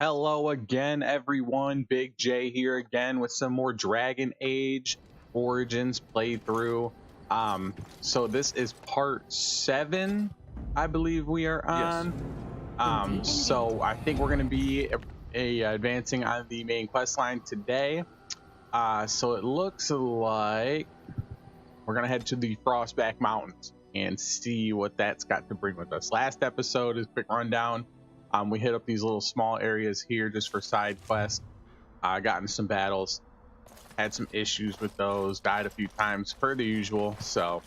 Hello again, everyone. Big J here again with some more Dragon Age Origins playthrough. So this is part 7, I believe we are on. So I think we're going to be advancing on the main quest line today. So it looks like we're going to head to the Frostback Mountains and see what that's got to bring with us. Last episode is a quick rundown. We hit up these little small areas here just for side quests. Got in some battles, had some issues with those, died a few times per the usual. So,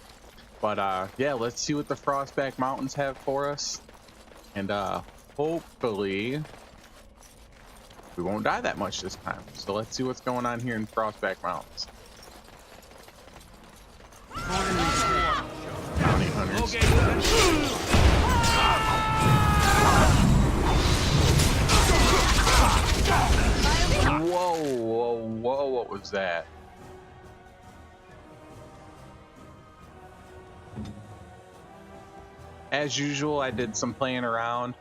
but yeah, let's see what the Frostback Mountains have for us, and hopefully we won't die that much this time. So let's see what's going on here in Frostback Mountains. Bounty hunters. Whoa, what was that? As usual, I did some playing around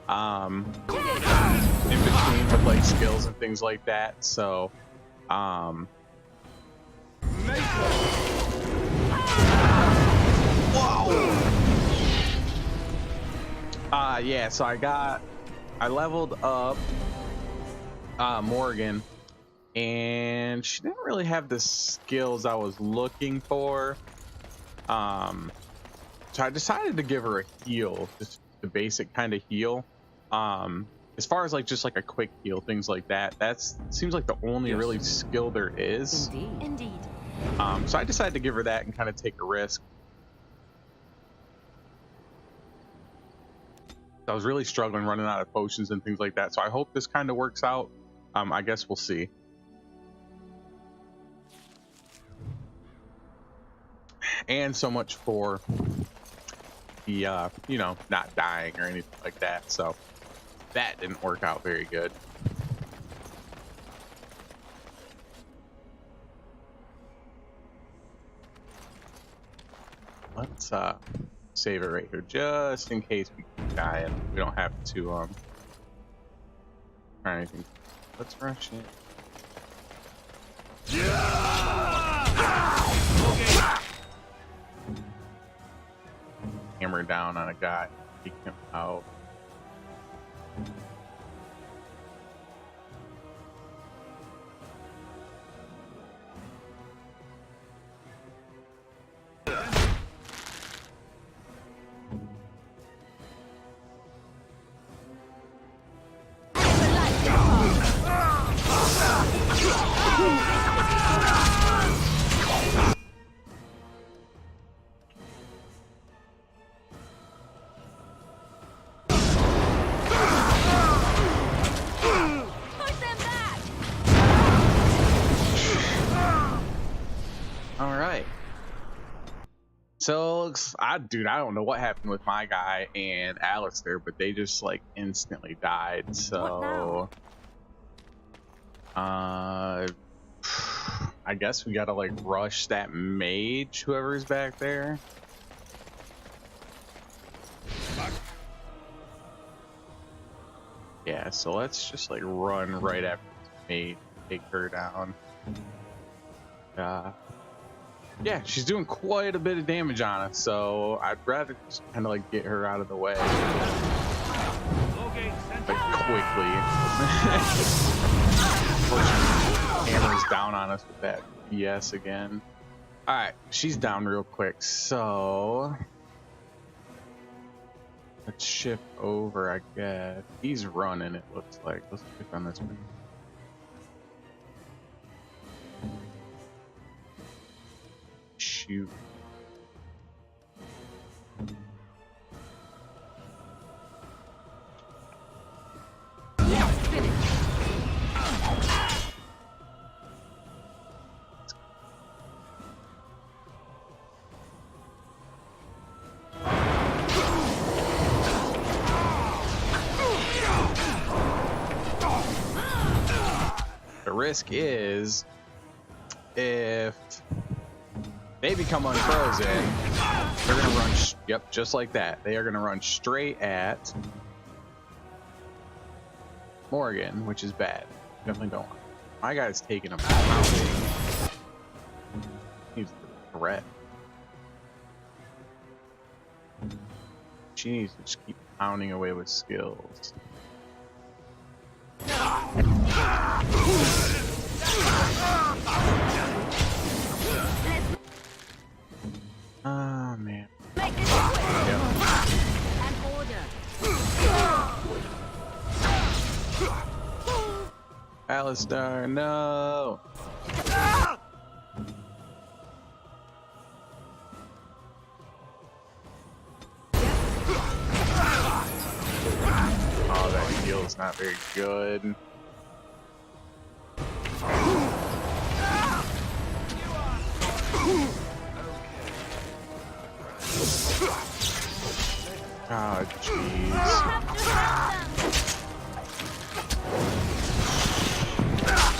in between with like skills and things like that. So yeah, so I leveled up Morgan, and she didn't really have the skills I was looking for. So I decided to give her a heal, just the basic kind of heal. As far as like just like a quick heal, things like that, seems like the only really skill there is. Indeed. So I decided to give her that and kind of take a risk. I was really struggling running out of potions and things like that, so I hope this kind of works out. I guess we'll see. And so much for the you know, not dying or anything like that. So that didn't work out very good. Let's save it right here just in case we die and we don't have to try anything. Let's rush it. Hammer down on a guy, take him out. So, I don't know what happened with my guy and Alistair, but they just like instantly died. So, I guess we gotta like rush that mage, whoever's back there. Yeah, so let's just like run right after this mage, take her down. Yeah, she's doing quite a bit of damage on us, so I'd rather just kind of like get her out of the way, like quickly. Hammers down on us with that BS again. All right, she's down real quick, so let's shift over. I guess he's running. It looks like. Let's click on this one. Shoot. The risk is if they become unfrozen, they're gonna run, yep, just like that. They are gonna run straight at Morgan, which is bad. Definitely don't want. My guy's taking him out. He's a threat. She needs to just keep pounding away with skills. Oh man. Make this quick. An order. Alistar, no. Oh, that heal's not very good. Oh, jeez.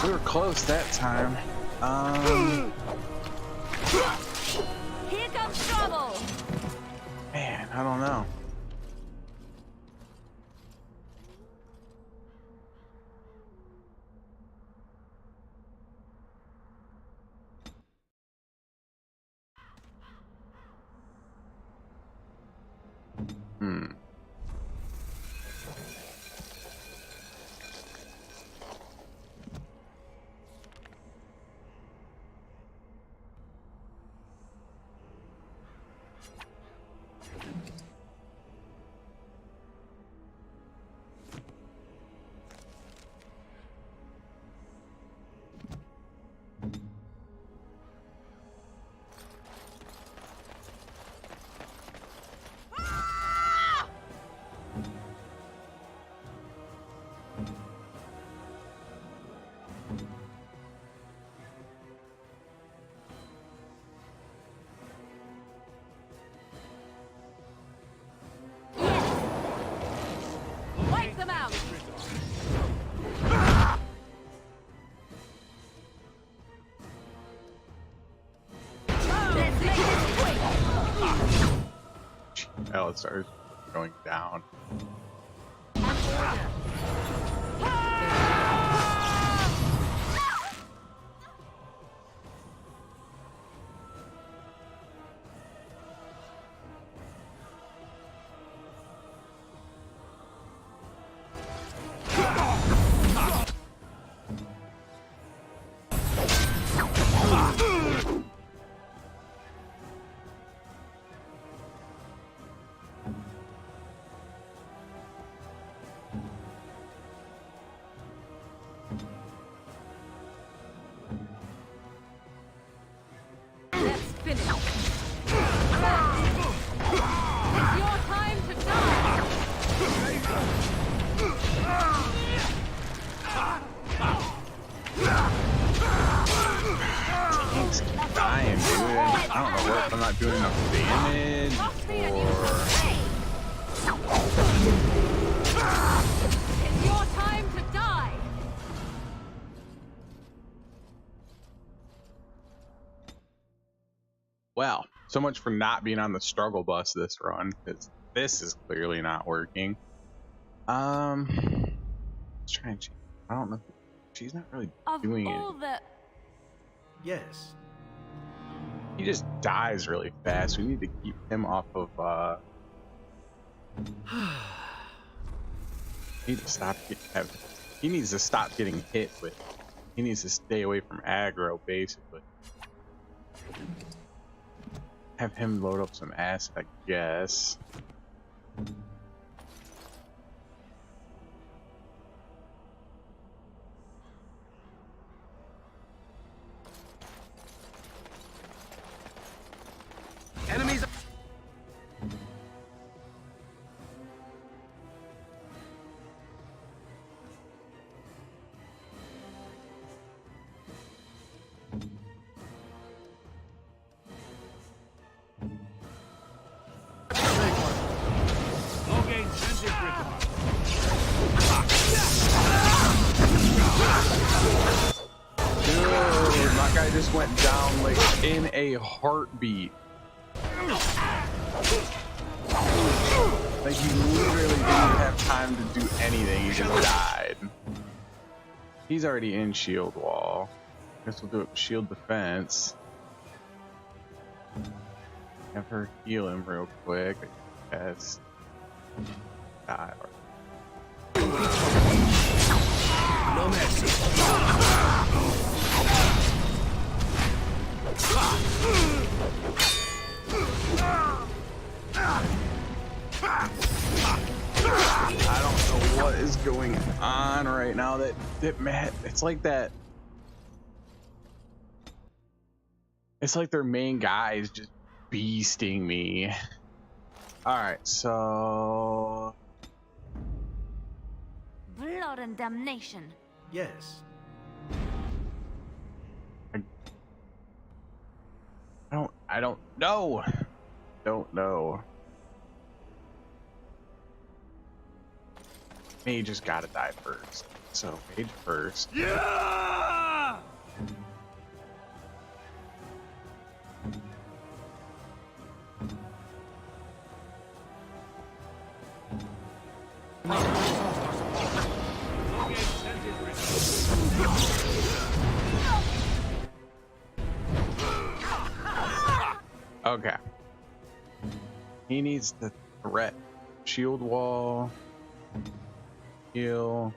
We were close that time. Here comes trouble. Man, I don't know. Wipe them out. Let's make this quick. Alistar's going down. An order. Let's finish. It's your time to die. He's dying, dude. I don't know what if I'm not doing enough damage It's your time to die. well, so much for not being on the struggle bus this run, because this is clearly not working. Let's try and change. I don't know. She's not really Of doing all it. the Yes. He just dies really fast. We need to keep him off of he needs to stop he needs to stop getting hit with. He needs to stay away from aggro, basically. Have him load up some acid, I guess. Enemies. Dude, my guy just went down like in a heartbeat. Like he literally didn't have time to do anything. He just died. He's already in shield wall. Guess we'll do it with shield defense. Have her heal him real quick. Yes. Die. No mercy. I don't know what is going on right now. It's like that. It's like their main guy is just beasting me. All right, so Blood and damnation. Yes. I don't know. Don't know. Mage just gotta die first. So mage first. Yeah! Okay. He needs the threat. Shield wall. Heal.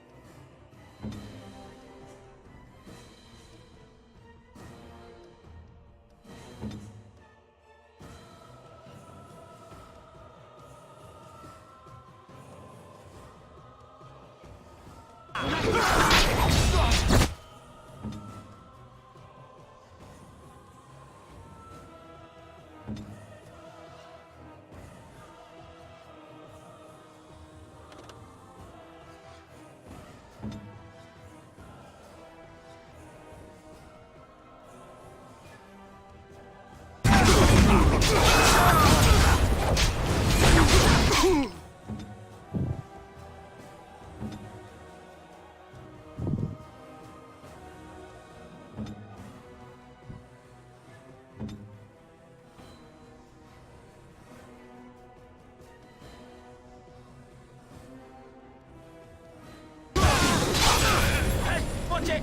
Watch it!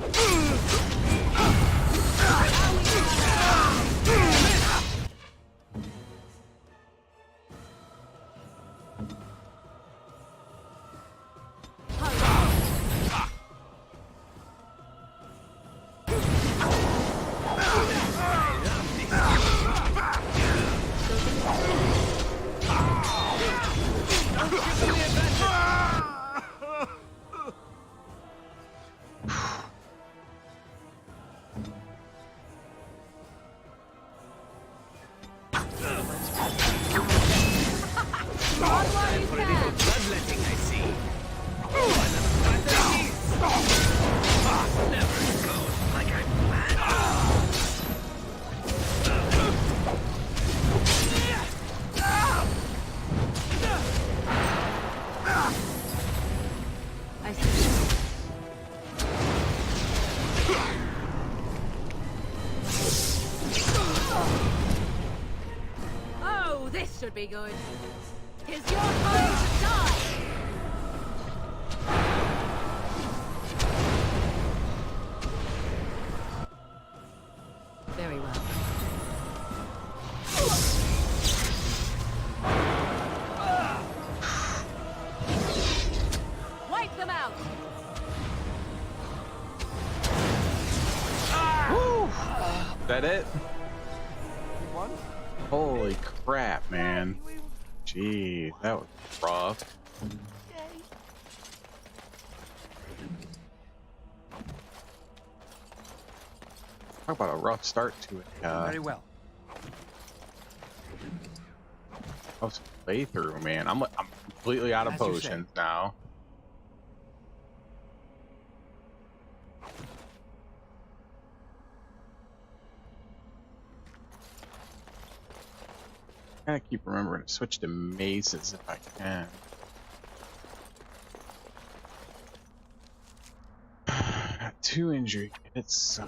Bloodletting, I see. Never goes like I planned. I see. Oh, this should be good. Is your time to die? Very well. Wipe them out. Is that it? Holy crap, man. Gee, that was rough. Talk about a rough start to it. Very well. Of playthrough, man. I'm completely out of As you potions now. I gotta keep remembering to switch to mazes if I can. Got 2 injury hits.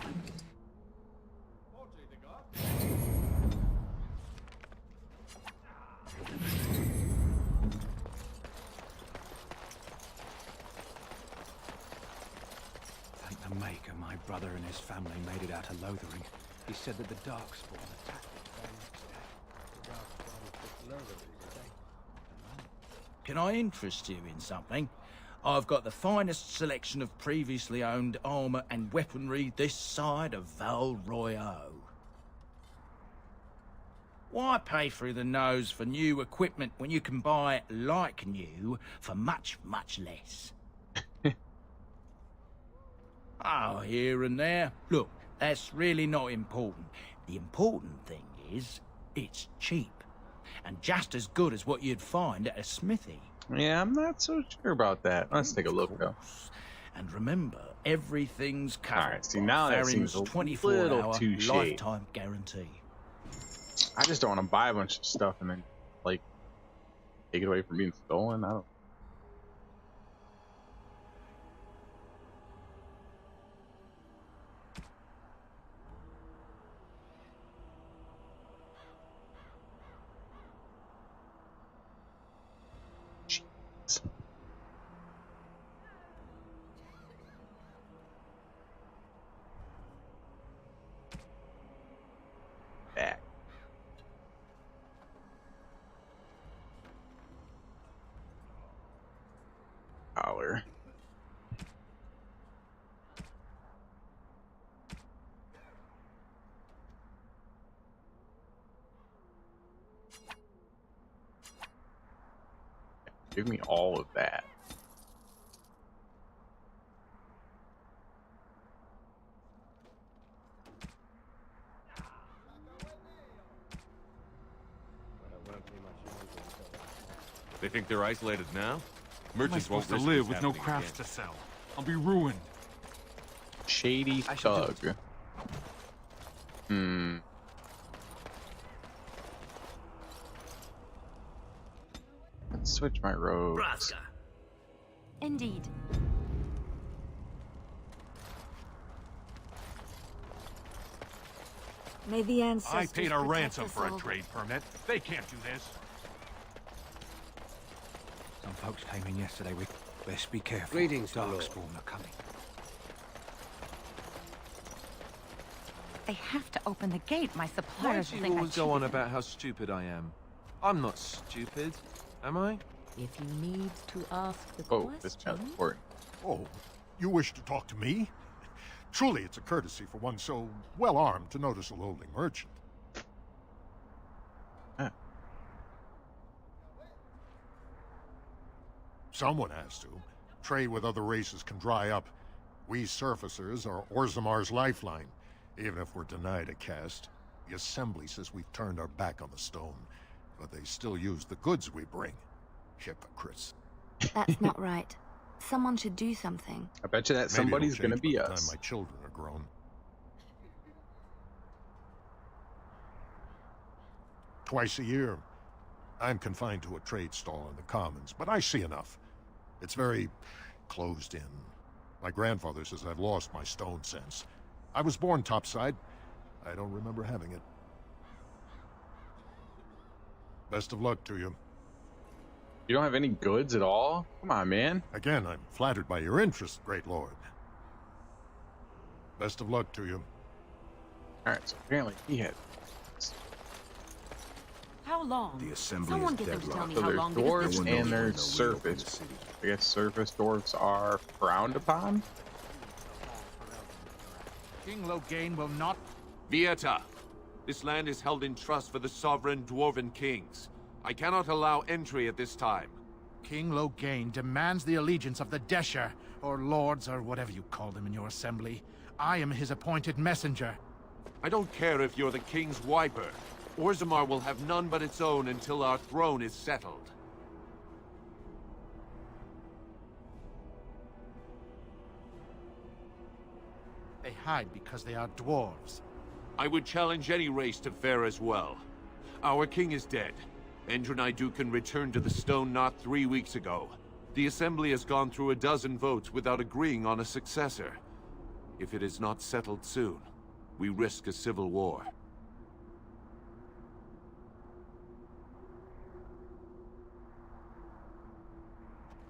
a maker, my brother and his family made it out of Lothering. He said that the Darkspawn attacked the very next day. Can I interest you in something? I've got the finest selection of previously owned armour and weaponry this side of Val Royeaux. Why pay through the nose for new equipment when you can buy it like new for much, much less? Oh, here and there. Look, that's really not important. The important thing is, it's cheap. And just as good as what you'd find at a smithy. Yeah, I'm not so sure about that. Let's take a look, though. And remember, everything's covered. All right, see, now that seems a 24 little hour too shady. lifetime guarantee. I just don't want to buy a bunch of stuff and then, like, take it away from being stolen. I don't. Jeez. Back. Dollar. Give me all of that. They think they're isolated now? Am I Merchants won't supposed to risk live this with no happening crafts again. to sell? I'll be ruined. Shady thug. Hmm. Let's switch my robes. Braska. Indeed. May the ancestors I paid a protect ransom us for a all. trade permit. They can't do this. Some folks came in yesterday with... Best be careful. Greetings, my lord. Darkspawn are coming. They have to open the gate. My Why suppliers do will you think I always go on cheated. about how stupid I am? I'm not stupid, am I? If you need to ask the Oh, this is question. important. Oh, you wish to talk to me? Truly, it's a courtesy for one so well armed to notice a lowly merchant. Someone has to. Trade with other races can dry up. We surfacers are Orzammar's lifeline. Even if we're denied a caste, the Assembly says we've turned our back on the stone, but they still use the goods we bring. Hypocrites. That's not right. Someone should do something. I bet you that Maybe somebody's it'll gonna change be by the us. time my children are grown. Twice a year, I'm confined to a trade stall in the Commons, but I see enough. It's very closed in. My grandfather says I've lost my stone sense. I was born topside. I don't remember having it. Best of luck to you. You don't have any goods at all? Come on, man. Again, I'm flattered by your interest, great lord. Best of luck to you. Alright, so apparently he had. How long? The assembly Someone is get them to tell deadlocked. me So how there's long dwarves because this and is there's We'll reopen the surface. city. I guess surface dwarves are frowned upon? King Loghain will not... Vieta! This land is held in trust for the sovereign dwarven kings. I cannot allow entry at this time. King Loghain demands the allegiance of the Desher, or lords, or whatever you call them in your assembly. I am his appointed messenger. I don't care if you're the king's wiper. Orzammar will have none but its own until our throne is settled. They hide because they are dwarves. I would challenge any race to fare as well. Our king is dead. Endrunai Dukan returned to the Stone not 3 weeks ago. The Assembly has gone through a dozen votes without agreeing on a successor. If it is not settled soon, we risk a civil war.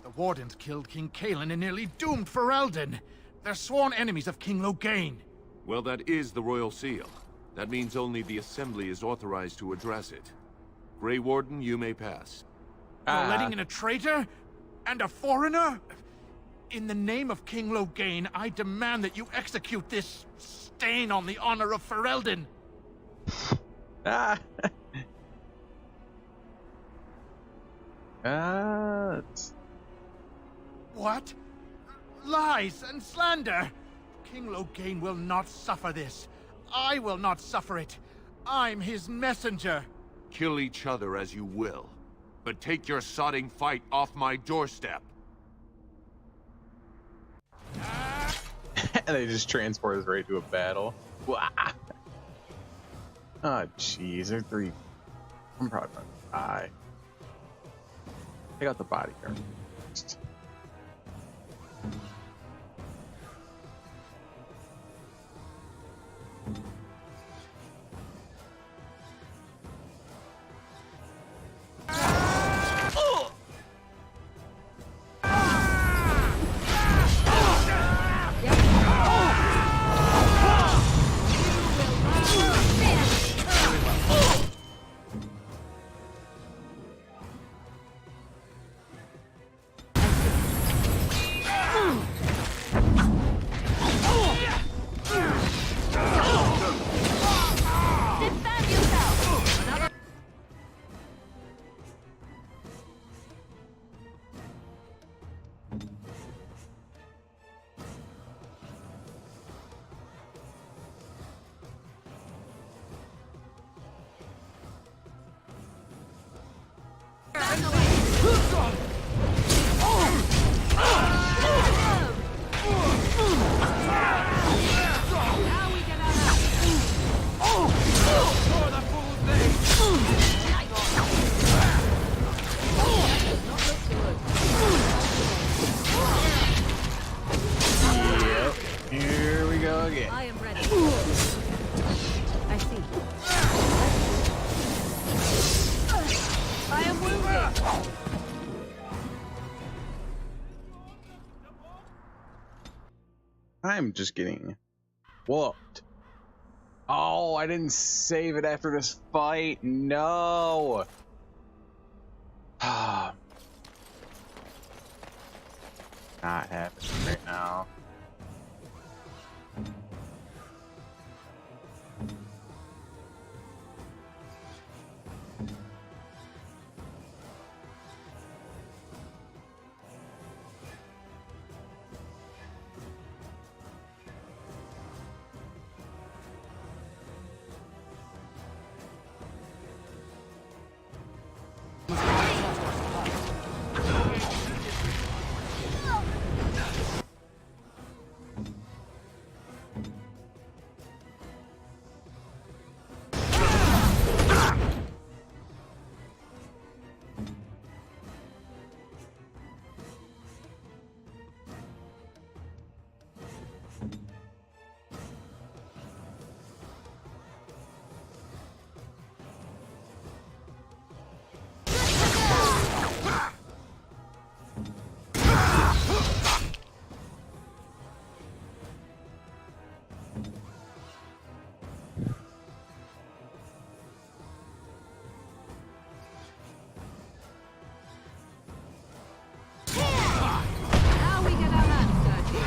The Wardens killed King Cailan and nearly doomed Ferelden. They're sworn enemies of King Loghain. Well, that is the royal seal. That means only the Assembly is authorized to address it. Grey Warden, you may pass. You're letting in a traitor? And a foreigner? In the name of King Loghain, I demand that you execute this stain on the honor of Ferelden. Ah. What? Lies and slander! King Loghain will not suffer this. I will not suffer it. I'm his messenger. Kill each other as you will, but take your sodding fight off my doorstep. They just transport us right to a battle. Wah. Oh, jeez, they're 3. I'm probably gonna die. Take out the bodyguard. Here we go again. I am ready. I see. I am wounded. I'm just getting whooped. Oh, I didn't save it after this fight. No. Not happening right now. Now we get our hands dirty.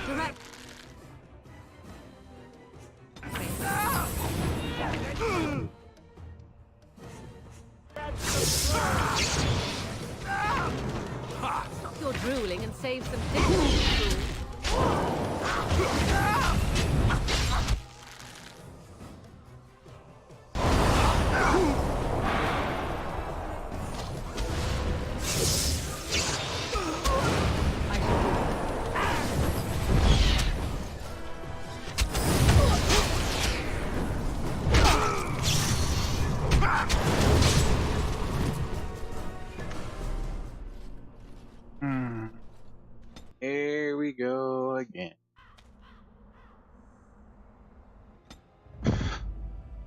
Direct. Stop your drooling and save some dignity.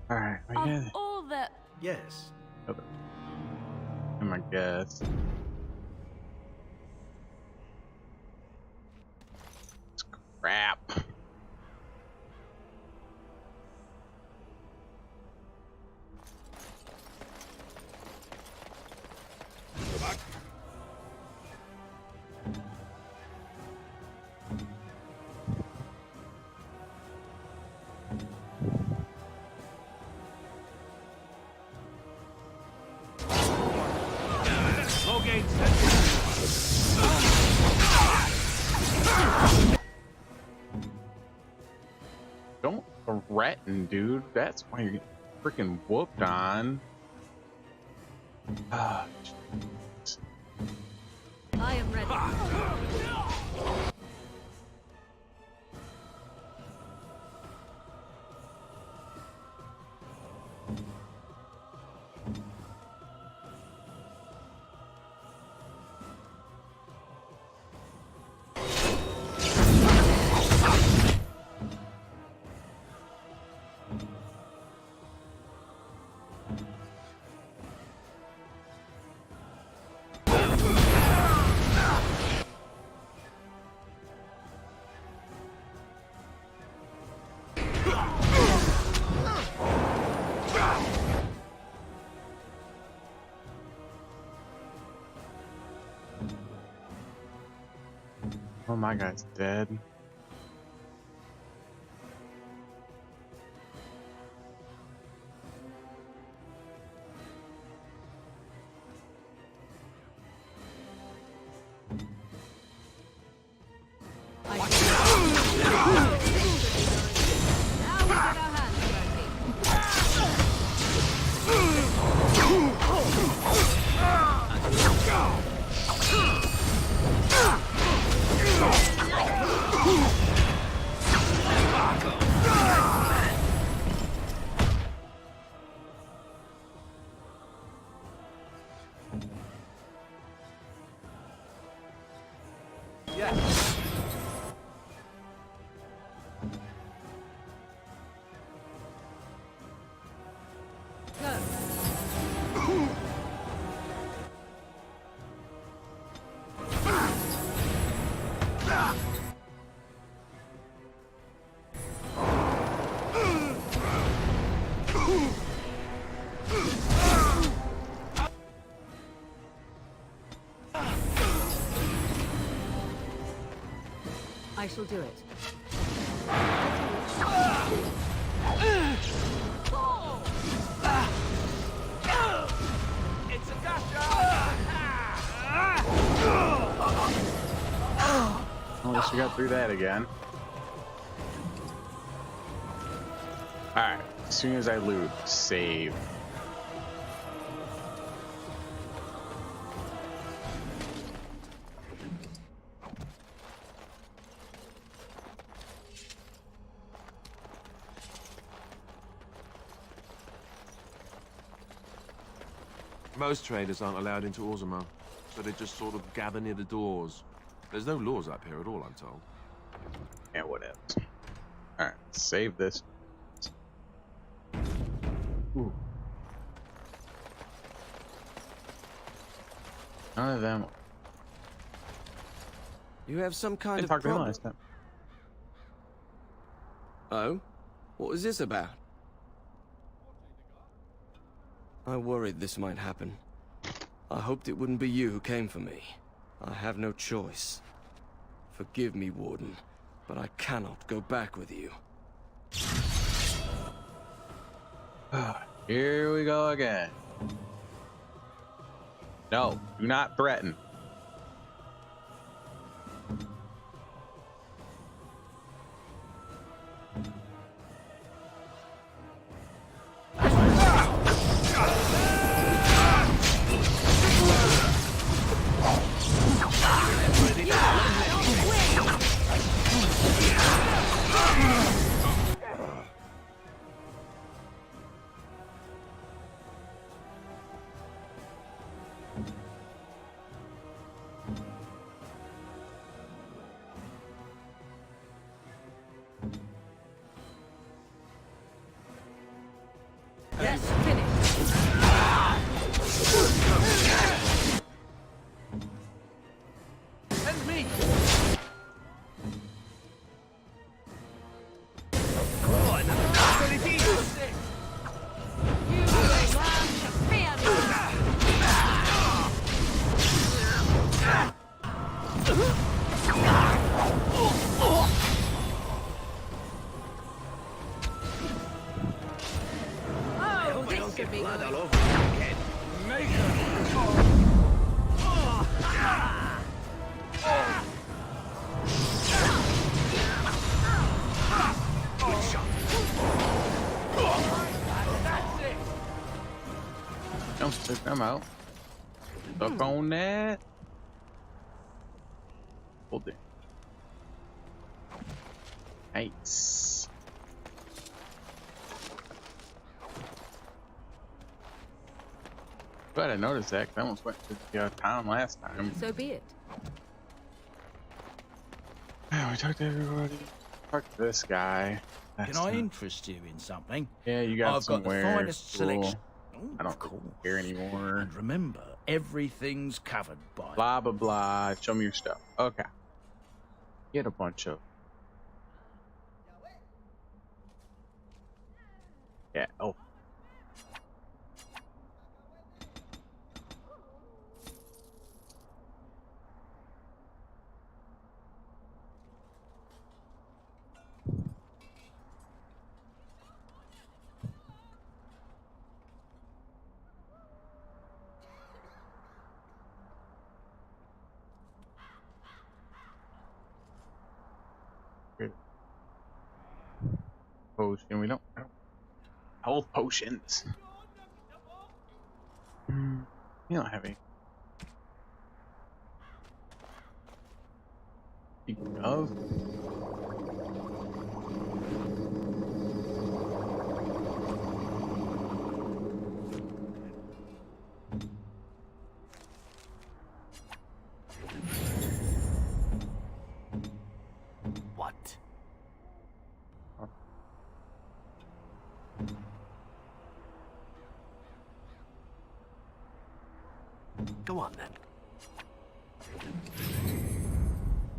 All right, I Of guess. all the... Yes. I guess. Crap. Don't threaten, dude. That's why you're getting freaking whooped on. Ah, I am ready. oh, my guy's dead. I shall do it. It's a gotcha! At least we got through that again. Alright, as soon as I loot, save. Most traders aren't allowed into Orzammar, so they just sort of gather near the doors. There's no laws up here at all, I'm told. Yeah, whatever. Alright, save this. Ooh. None of them. You have some kind of Talk to him problem. last time. Oh? What was this about? I worried this might happen. I hoped it wouldn't be you who came for me. I have no choice. Forgive me, Warden, but I cannot go back with you. Here we go again. No, do not threaten. Let's finish. And me! You will learn to fear me. Oh, this should be good. I'm sick. I'm out. Stuck on that. Hold it. Nice. Glad I noticed that, 'cause I almost went to the town last time. So be it. Yeah, we talked to everybody. Talked to this guy. Can I interest you in something? Yeah, you got I've got the somewhere. finest Cool. selection. I don't care anymore. And remember, everything's covered by Blah blah blah. Show me your stuff. Okay. Get a bunch of. Yeah. Oh. Good. Potion. We don't. Health potions. You don't have any. Speaking of. What? Go on then.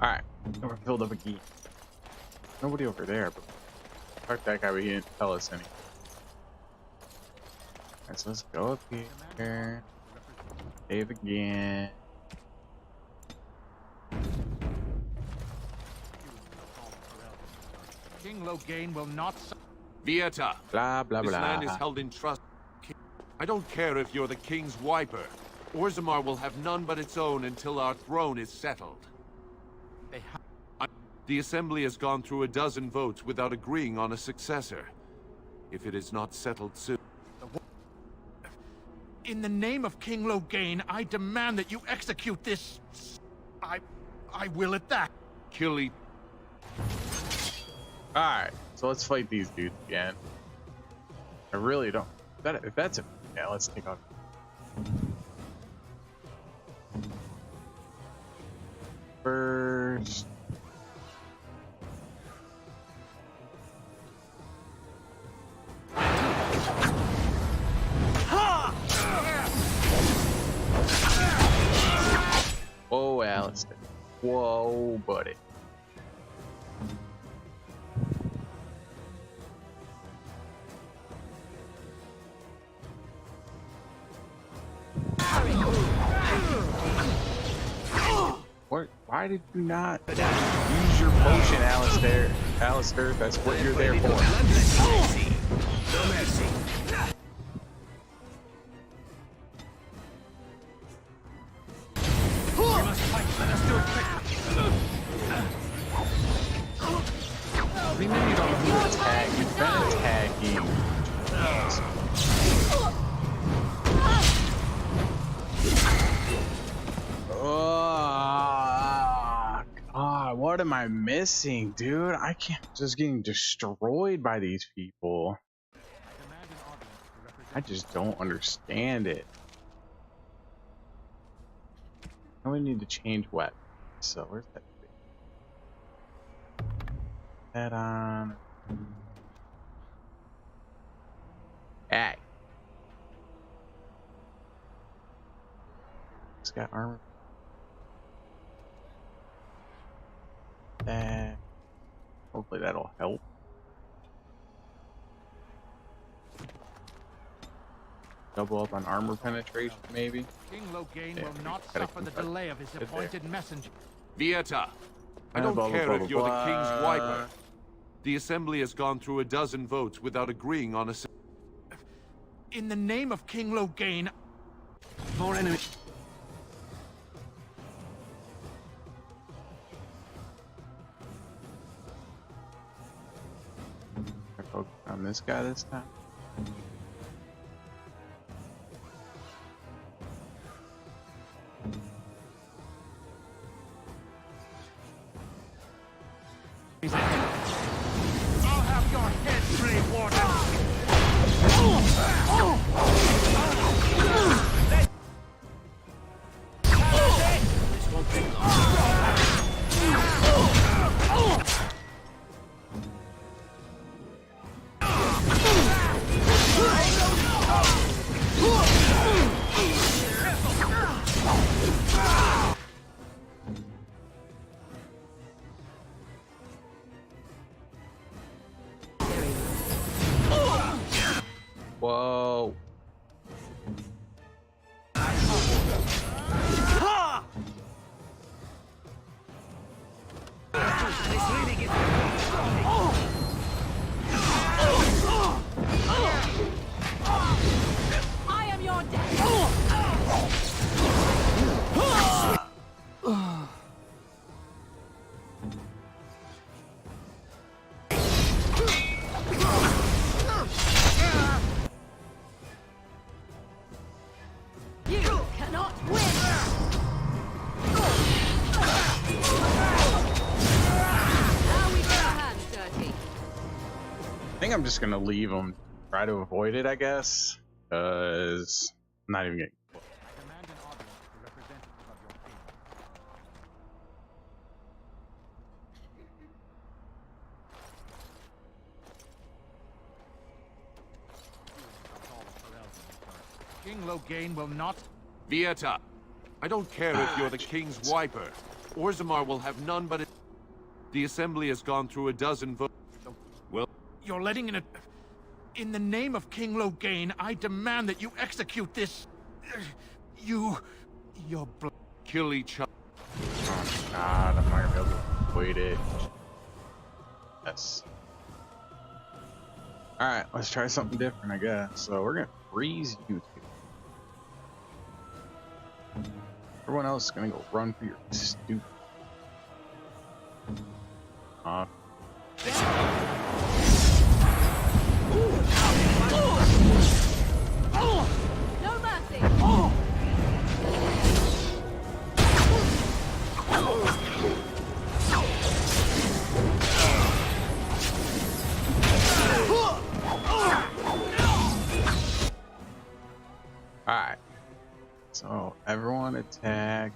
Alright. We're filled up again. Nobody over there, but fuck that guy, but he didn't tell us any. Alright, so let's go up here. Save again. King Loghain will not... Vieta. Blah blah This blah. land is held in trust. I don't care if you're the king's wiper. Orzammar will have none but its own until our throne is settled. The assembly has gone through a dozen votes without agreeing on a successor. If it is not settled soon... In the name of King Loghain, I demand that you execute this... I will at that. Kill each... Alright, so let's fight these dudes again. I really don't. If that's a. Yeah, let's take off. First. Whoa, Alistair. Whoa, buddy. What? Why did you not use your potion, Alistair? Alistair, that's what you're there for. We know you don't know who to attack. You've been attacking. Oh, God, what am I missing, dude? I can't. Just getting destroyed by these people. I just don't understand it. Now we need to change weapons. So where's that? That on. Hey, It's got armor. And hopefully that'll help. Double up on armor penetration, maybe. King Logain Yeah, will not gotta suffer the confront delay of his it there. appointed messenger. Vieta, I don't Blah, blah, care blah, if blah, you're blah. the king's wiper. The assembly has gone through a dozen votes without agreeing on a... In the name of King Logain, More enemies. I focus on this guy this time. I'll have your head, Grey Warden! Whoa. I am your death. You cannot win. Now we get our hands dirty. I think I'm just gonna leave him. Try to avoid it, I guess. Cause I'm not even getting. Demand an audience with the representative of your king. King Logain will not... Vieta, I don't care if you're the king's wiper. Orzammar will have none but it. The assembly has gone through a dozen votes. Well, You're letting in a... In the name of King Logain, I demand that you execute this... Your blood... kill each other. Oh God, I'm not gonna be able to avoid it. Yes. All right, let's try something different, I guess. So we're gonna freeze you two. Everyone else is gonna go run for your stupid. No mercy. Alright. So everyone attack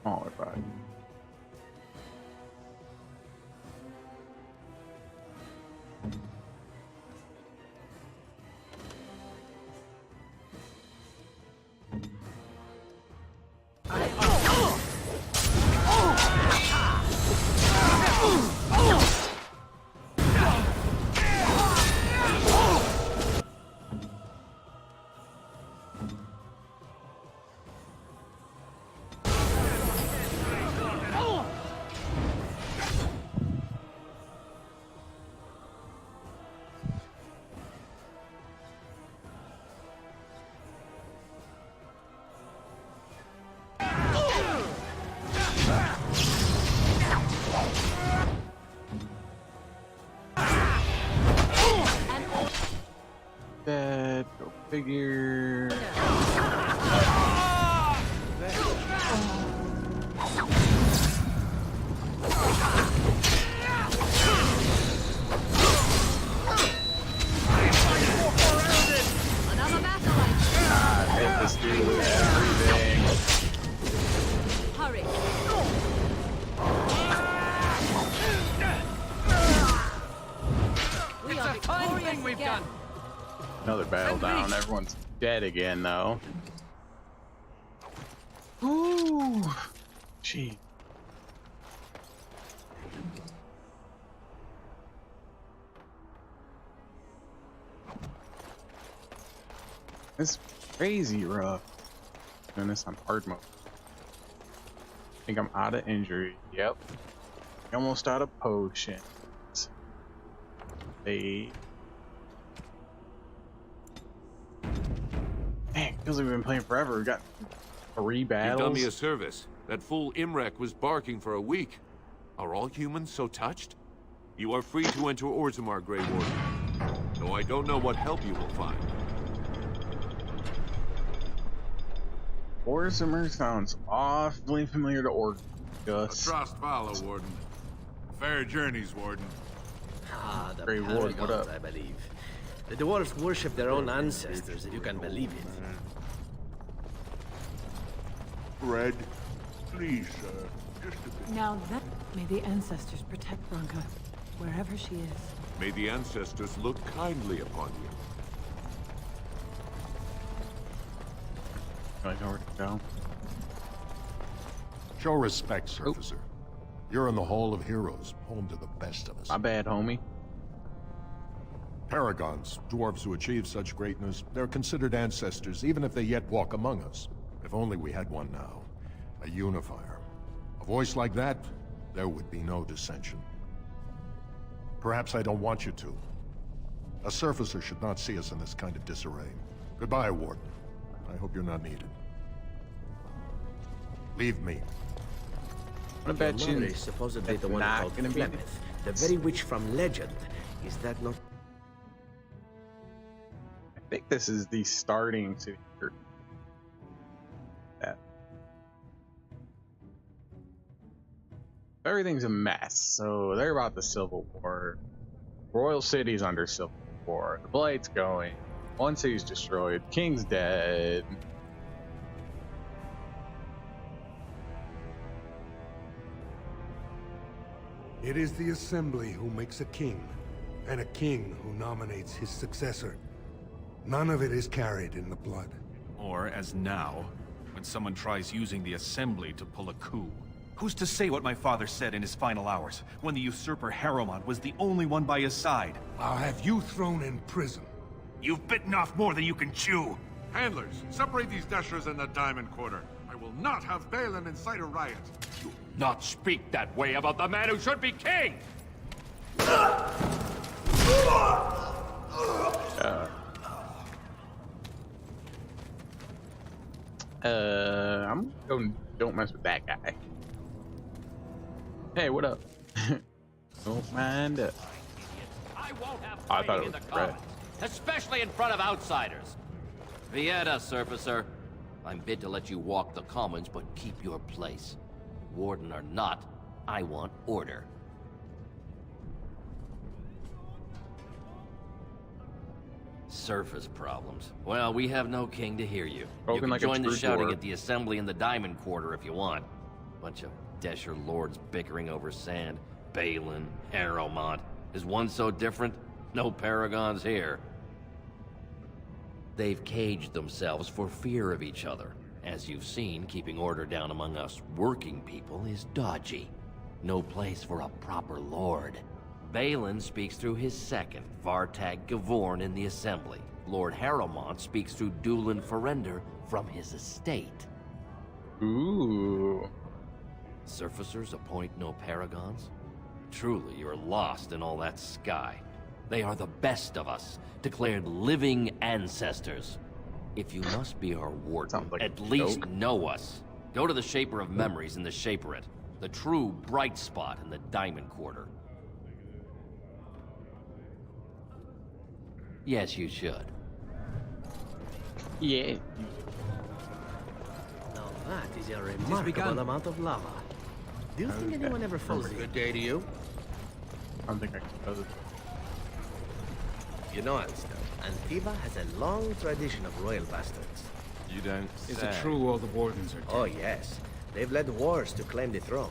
smaller body. Dead. Go figure. Another battle. God, hit this dude with everything. Hurry. We are victorious we've again. done. Another battle down. Everyone's dead again, though. Ooh, gee. It's crazy rough. Doing this on hard mode. I think I'm out of injury. Yep. Almost out of potions. They. Dang, feels like we've been playing forever. We got 3 battles. You've done me a service. That fool Imrek was barking for a week. Are all humans so touched? You are free to enter Orzammar, Grey Warden. Though I don't know what help you will find. Orzammar sounds awfully familiar to Orgus. Trust follow, Warden. Fair journeys, Warden. Ah, the Grey Warden, what Paragons, up? I believe. The dwarves worship their own ancestors, if you can believe it. Bread, please, sir. Just a bit. Now that may the ancestors protect Branka, wherever she is. May the ancestors look kindly upon you. I know where to go. Show respect, Surfacer. You're in the Hall of Heroes, home to the best of us. My bad, homie. Paragons, dwarves who achieve such greatness, they're considered ancestors even if they yet walk among us. If only we had one now. A unifier. A voice like that, there would be no dissension. Perhaps I don't want you to. A Surfacer should not see us in this kind of disarray. Goodbye, Warden. I hope you're not needed. Leave me. What about Your you? mother is supposedly That's the one not called gonna be- Flemeth, the very witch from legend. Is that not? I think this is the starting to hear that. Everything's a mess. So they're about the Civil War. Royal City's under Civil War. The Blade's going. One city's destroyed. King's dead. It is the Assembly who makes a king, and a king who nominates his successor. None of it is carried in the blood. Or, as now, when someone tries using the Assembly to pull a coup. Who's to say what my father said in his final hours, when the usurper Harrowmont was the only one by his side? I'll have you thrown in prison. You've bitten off more than you can chew! Handlers, separate these dashers in the Diamond Quarter. I will not have Balin incite a riot. Not speak that way about the man who should be king! I'm going. Don't mess with that guy. Hey, what up? Don't mind it. I won't have I thought it in was the red. commons, especially in front of outsiders. Vieta, Surfacer. I'm bid to let you walk the commons, but keep your place. Warden or not, I want order. Surface problems. Well, we have no king to hear you. Spoken You can like a join the true shouting dwarf. at the assembly in the Diamond Quarter if you want. Bunch of Desher lords bickering over sand. Balin, Harrowmont. Is one so different? No paragons here. They've caged themselves for fear of each other. As you've seen, keeping order down among us working people is dodgy. No place for a proper lord. Balin speaks through his second, Vartag Gavorn, in the Assembly. Lord Harrowmont speaks through Dulin Ferender from his estate. Ooh. Surfacers appoint no paragons? Truly, you're lost in all that sky. They are the best of us, declared living ancestors. If you must be our warden, Like at a least joke. know us. Go to the Shaper of Memories in the Shaperate, the true bright spot in the Diamond Quarter. Yes, you should. Yeah. Now that is a remarkable amount of lava. Do you think anyone ever falls? Good day to you. I don't think I can do it. You know, Alistair, Antiva has a long tradition of royal bastards. You don't Is say. it true all the wardens are dead? Oh, yes. They've led wars to claim the throne.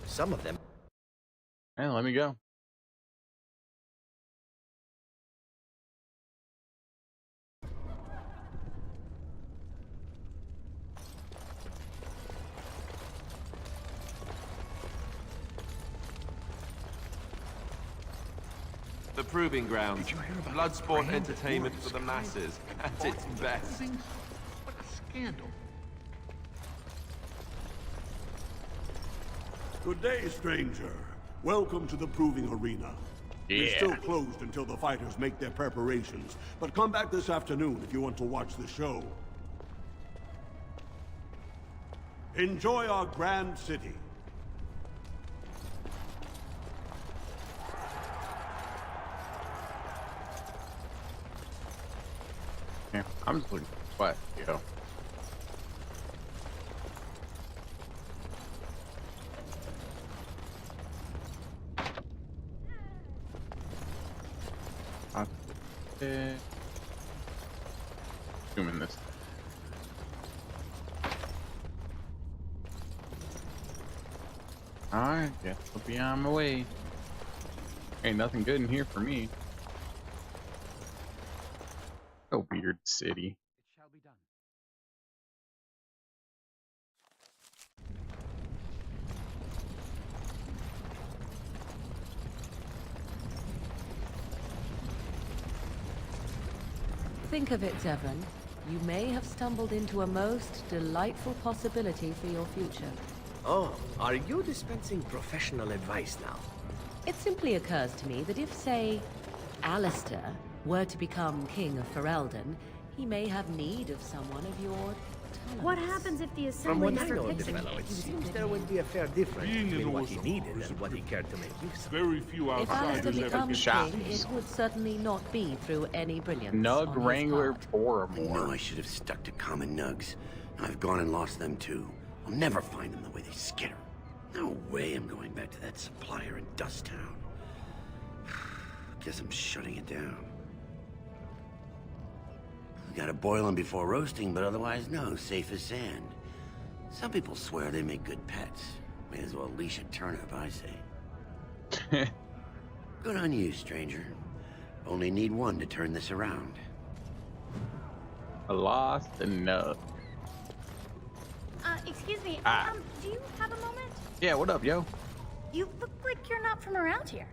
Some of them. Hey, let me go. The proving grounds. Bloodsport entertainment for the masses. At its best. What a scandal. Good day, stranger. Welcome to the proving arena. It's still closed until the fighters make their preparations, but come back this afternoon if you want to watch the show. Enjoy our grand city. Yeah, I'm just looking for what, yo. Zooming this. Alright, guess I'll be on my way. Ain't nothing good in here for me. A weird city. It shall be done. Think of it, Devon. You may have stumbled into a most delightful possibility for your future. Oh, are you dispensing professional advice now? It simply occurs to me that if, say, Alistair were to become King of Ferelden, he may have need of someone of your talents. What happens if the From assembly what I never know of picks the a fellow, king? it seems there would be a fair difference between what he needed and what he cared to make use of. Very few If Alistair becomes shots. king, it would certainly not be through any brilliance Nug on his Wrangler part. I know I should have stuck to common nugs. I've gone and lost them too. I'll never find them the way they skitter. No way I'm going back to that supplier in Dust Town. Guess I'm shutting it down. Gotta boil them before roasting, but otherwise no, safe as sand. Some people swear they make good pets. May as well leash a turnip, I say. Good on you, stranger. Only need one to turn this around. I lost a nug. Excuse me, do you have a moment? Yeah, what up, yo? You look like you're not from around here.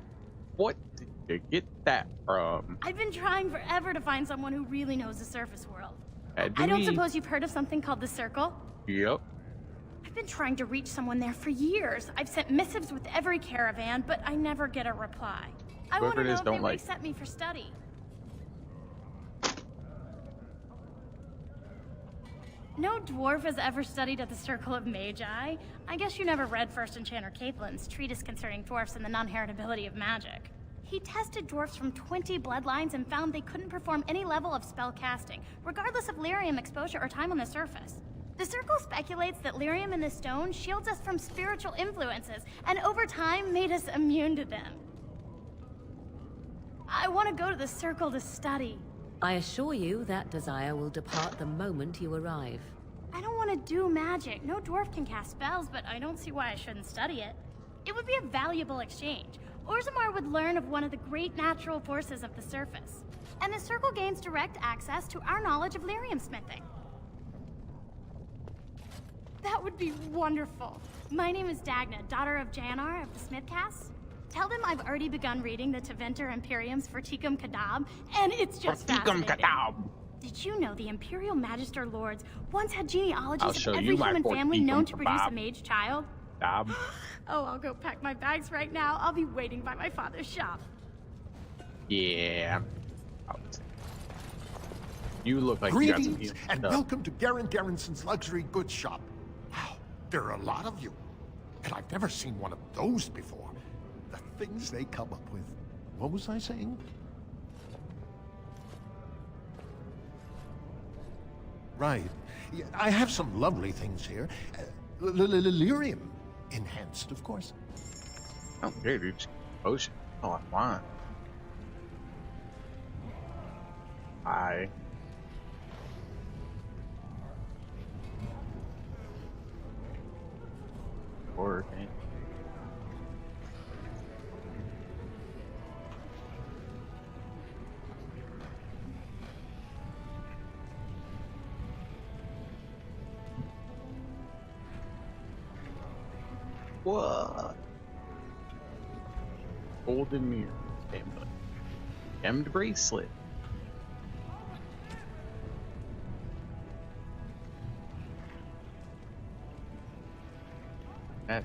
What did you get that from? I've been trying forever to find someone who really knows the surface world. Do I don't we? suppose you've heard of something called the Circle? Yep. I've been trying to reach someone there for years. I've sent missives with every caravan, but I never get a reply. I want to know if they reset me for study. No dwarf has ever studied at the Circle of Magi. I guess you never read First Enchanter Caitlin's treatise concerning dwarfs and the non-heritability of magic. He tested dwarfs from 20 bloodlines and found they couldn't perform any level of spell casting, regardless of lyrium exposure or time on the surface. The Circle speculates that lyrium in the stone shields us from spiritual influences, and over time made us immune to them. I want to go to the Circle to study. I assure you that desire will depart the moment you arrive. I don't want to do magic. No dwarf can cast spells, but I don't see why I shouldn't study it. It would be a valuable exchange. Orzammar would learn of one of the great natural forces of the surface. And the Circle gains direct access to our knowledge of lyrium smithing. That would be wonderful. My name is Dagna, daughter of Janar of the Smithcasts. Tell them I've already begun reading the Tevinter Imperium's Forticum Kadab, and it's just fascinating. Did you know the Imperial Magister Lords once had genealogies of every human family known to produce a mage child? Oh, I'll go pack my bags right now. I'll be waiting by my father's shop. Yeah. You look like Greetings, you got some and stuff. welcome to Garen Garrison's Luxury Goods Shop. Wow, there are a lot of you. And I've never seen one of those before. The things they come up with. What was I saying? Right. Yeah, I have some lovely things here. Lyrium enhanced, of course. Oh, dude, ocean. Oh, I want. Hi. Working. What? Golden mirror. Damn it. Gemmed bracelet. That.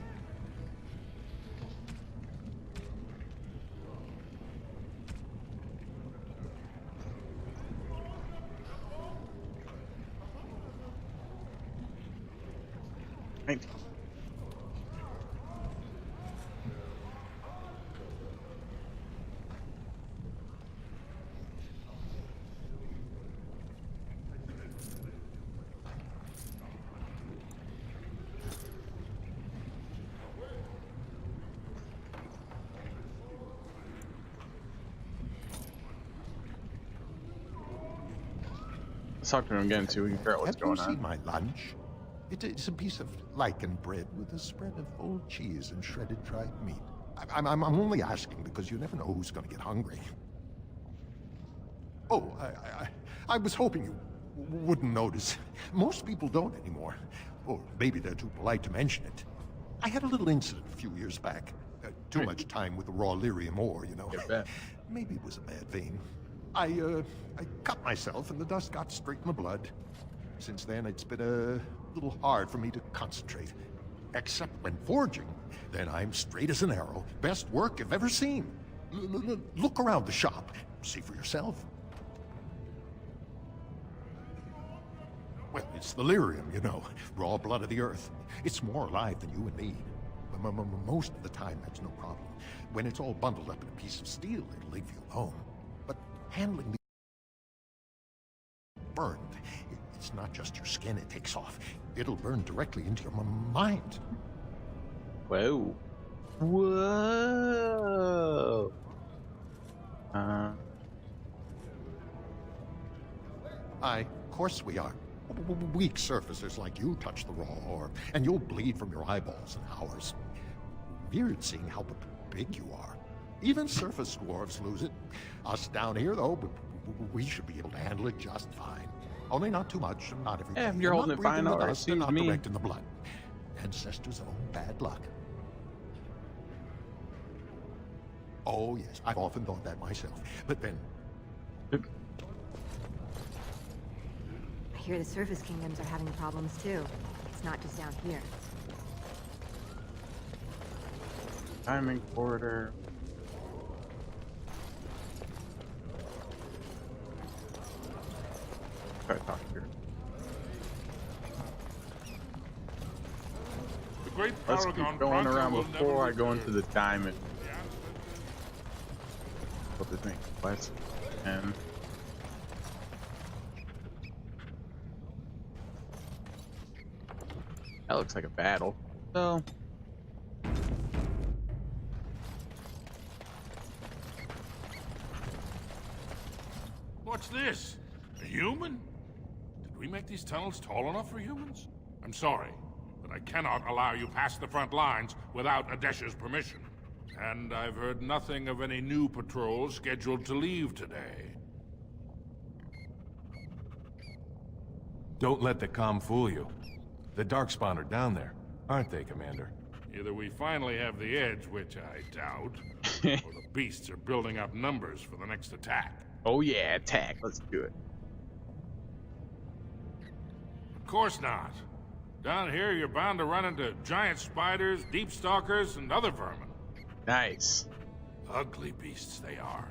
Right. Let's talk to him again, see if we can figure out what's going Have you seen on. my lunch? It's a piece of lichen bread with a spread of old cheese and shredded dried meat. I'm only asking because you never know who's going to get hungry. Oh, I was hoping you wouldn't notice. Most people don't anymore. Or maybe they're too polite to mention it. I had a little incident a few years back. Too much time with the raw lyrium ore, you know. Maybe it was a bad vein. I cut myself and the dust got straight in the blood. Since then, it's been a little hard for me to concentrate. Except when forging, then I'm straight as an arrow. Best work I've ever seen. Look around the shop. See for yourself. Well, it's the lyrium, you know. Raw blood of the earth. It's more alive than you and me. Most of the time, that's no problem. When it's all bundled up in a piece of steel, it'll leave you alone. But handling the burned, it's not just your skin it takes off. It'll burn directly into your mind. Whoa. Whoa. Of course we are. Weak surfacers like you touch the raw ore, and you'll bleed from your eyeballs in hours. Weird seeing how big you are. Even surface dwarves lose it. Us down here, though, we should be able to handle it just fine. Only not too much, and not every day. Yeah, if you're holding it fine, all right. Dust, and not direct in the blood. Ancestors' own bad luck. Oh, yes, I've often thought that myself. But then... I hear the surface kingdoms are having problems, too. It's not just down here. Diamond quarter. Try to talk here. The great Let's keep going around before I go into the diamond. What this thing? Let's and that looks like a battle. So What's this? A human? Did we make these tunnels tall enough for humans? I'm sorry, but I cannot allow you past the front lines without Adesh's permission. And I've heard nothing of any new patrols scheduled to leave today. Don't let the comm fool you. The Darkspawn are down there, aren't they, Commander? Either we finally have the edge, which I doubt, or the beasts are building up numbers for the next attack. oh yeah, attack. Let's do it. Of course not. Down here, you're bound to run into giant spiders, deep stalkers, and other vermin. Nice. Ugly beasts they are.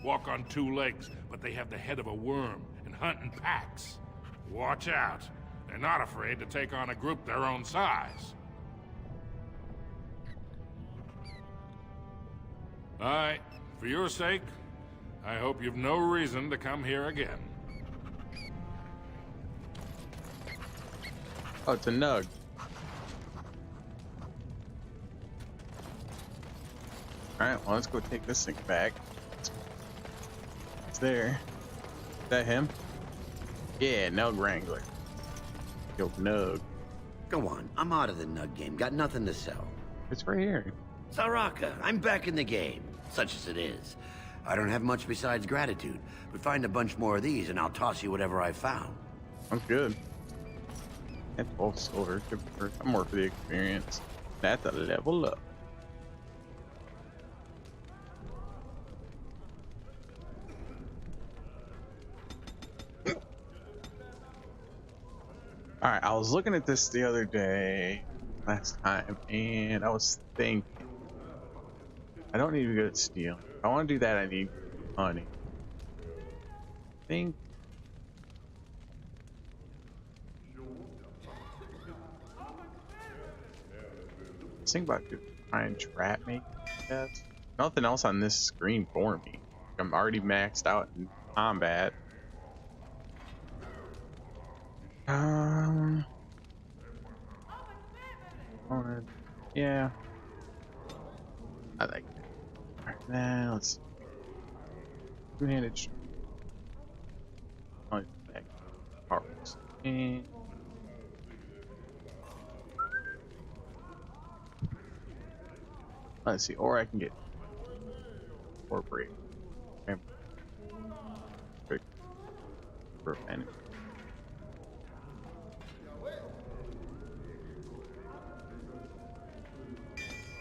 Walk on two legs, but they have the head of a worm and hunt in packs. Watch out. They're not afraid to take on a group their own size. Alright, for your sake, I hope you've no reason to come here again. Oh, it's a nug. Alright, well, let's go take this thing back. It's there. Is that him? Yeah, Nug Wrangler. Yo, Nug. Go on, I'm out of the Nug game. Got nothing to sell. It's right here. Saraka, I'm back in the game, such as it is. I don't have much besides gratitude, but find a bunch more of these and I'll toss you whatever I found. I'm good. That's 12 silver. I'm more for the experience. That's a level up. All right, I was looking at this the other day, last time, and I was thinking, I don't need to be good at stealing. If I want to do that, I need money. I think. Let's think about trying and trap me. Yes. Nothing else on this screen for me. I'm already maxed out in combat. Yeah. I like that. Alright, now let's see. Two-handed shot. Back parts. And let's see, or I can get incorporate. For enemy.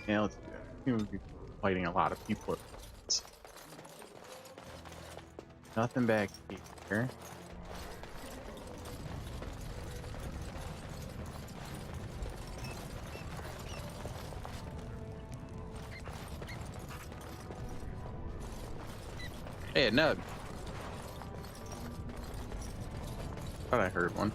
Yeah, let's do that. I think we'll be fighting a lot of people at once. Nothing back here. Hey, a nug. Thought I heard one.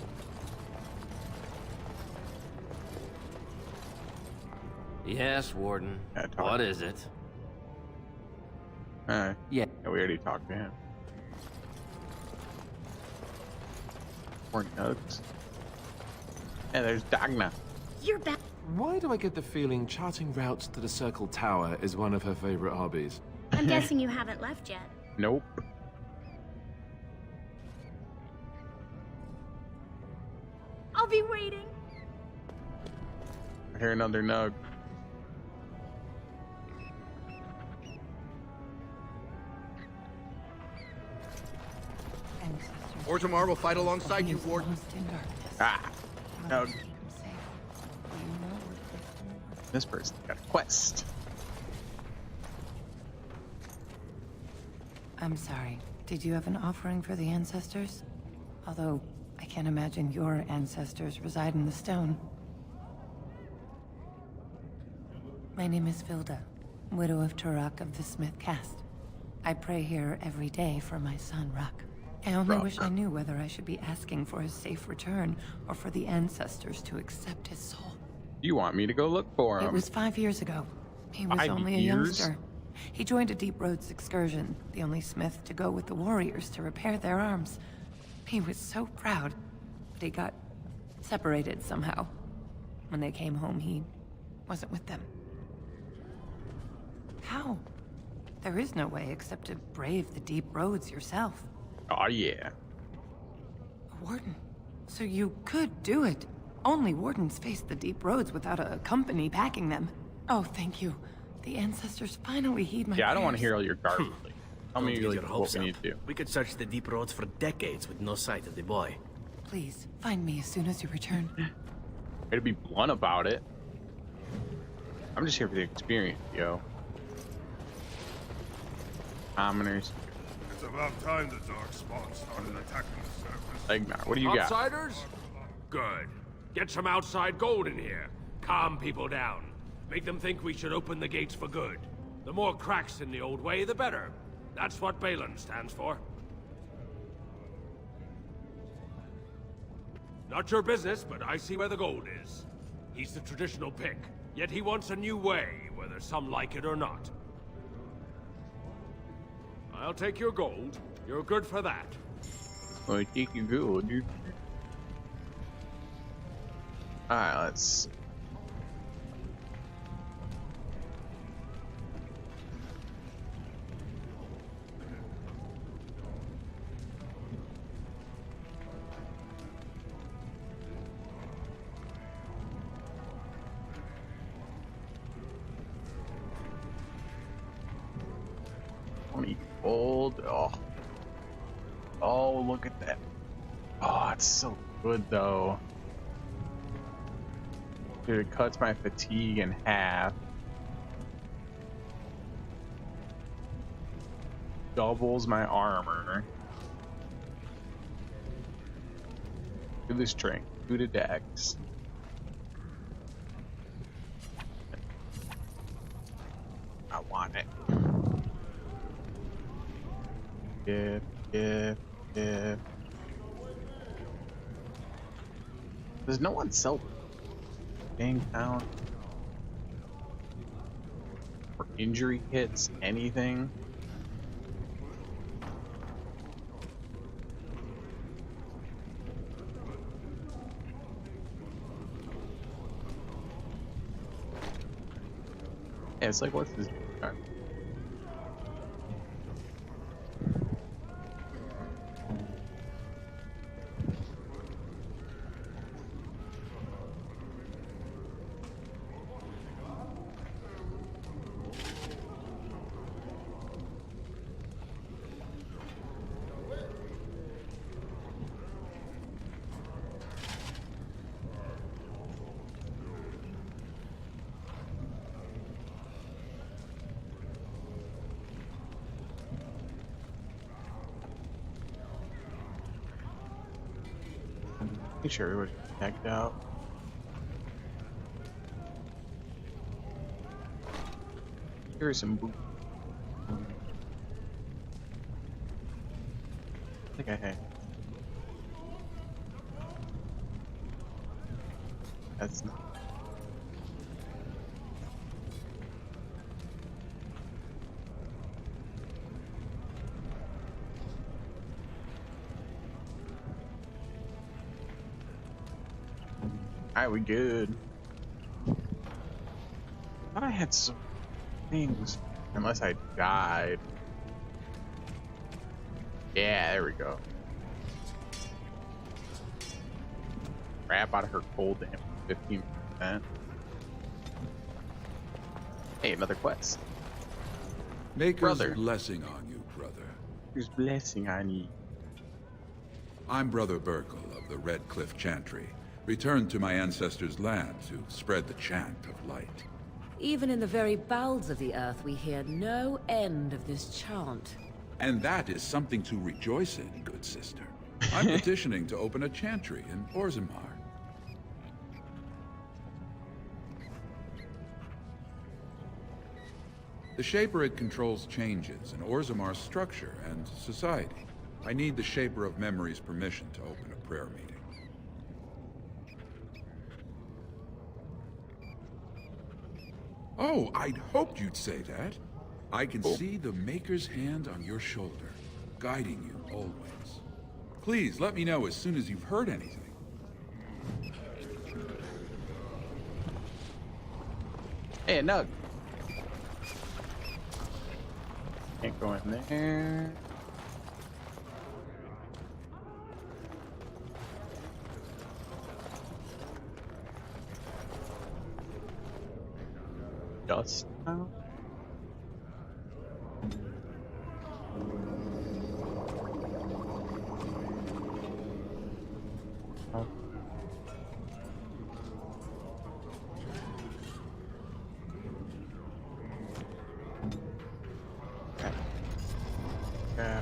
Yes, Warden. What is it? Yeah, we already talked to him. More nugs. Yeah, there's Dagna. You're back. Why do I get the feeling charting routes to the Circle Tower is one of her favorite hobbies? I'm guessing you haven't left yet. Nope. I'll be waiting. I hear another nug. Orzammar will fight alongside you, Warden. Ah, nug. This person got a quest. I'm sorry. Did you have an offering for the ancestors? Although, I can't imagine your ancestors reside in the stone. My name is Vilda, widow of Turok of the Smith caste. I pray here every day for my son, Ruck. I only wish I knew whether I should be asking for his safe return or for the ancestors to accept his soul. You want me to go look for him? It was 5 years ago. He was 5 only a years? youngster. He joined a Deep Roads excursion, the only smith to go with the warriors to repair their arms. He was so proud, but he got separated somehow. When they came home, he wasn't with them. How? There is no way except to brave the Deep Roads yourself. Oh, yeah. A warden. So you could do it. Only wardens face the Deep Roads without a company packing them. Oh, thank you. The ancestors finally heed my Yeah, I don't want to prayers. hear all your garbage. Tell me Don't like, get your what hopes we up. need to do. We could search the deep roads for decades with no sight of the boy. Please, find me as soon as you return. Gotta be blunt about it. I'm just here for the experience, yo. Commoners. It's about time the Darkspawn started attacking the surface. Egnar, what do you got? Outsiders? Good. Get some outside gold in here. Calm people down. Make them think we should open the gates for good. The more cracks in the old way, the better. That's what Balin stands for. Not your business, but I see where the gold is. He's the traditional pick, yet he wants a new way, whether some like it or not. I'll take your gold. You're good for that. Well, I think you go, dude. Alright, let's. Gold. Oh, look at that. Oh, it's so good though. Dude, it cuts my fatigue in half. Doubles my armor. Do this train. Do the Dax. I want it. Yeah. Does no one sell dang town? Or injury hits, anything? Yeah, it's like, what's this? Pretty sure everybody's decked out. Here's some boots. I think I had. That's not. Alright, we good. Thought I had some things, unless I died. Yeah, there we go. Crap out of her cold damage, 15%. Hey, another quest. Maker's Brother. blessing on you, brother. Whose blessing on you? I'm Brother Burkle of the Red Cliff Chantry, returned to my ancestors' land to spread the chant of light. Even in the very bowels of the earth, we hear no end of this chant. And that is something to rejoice in, good sister. I'm petitioning to open a chantry in Orzammar. The Shaperate controls changes in Orzammar's structure and society. I need the Shaper of Memory's permission to open a prayer meeting. Oh, I'd hoped you'd say that. I can see the Maker's hand on your shoulder, guiding you always. Please let me know as soon as you've heard anything. Hey, Nug. Can't go in there. Dust now. Oh. Okay. Yeah.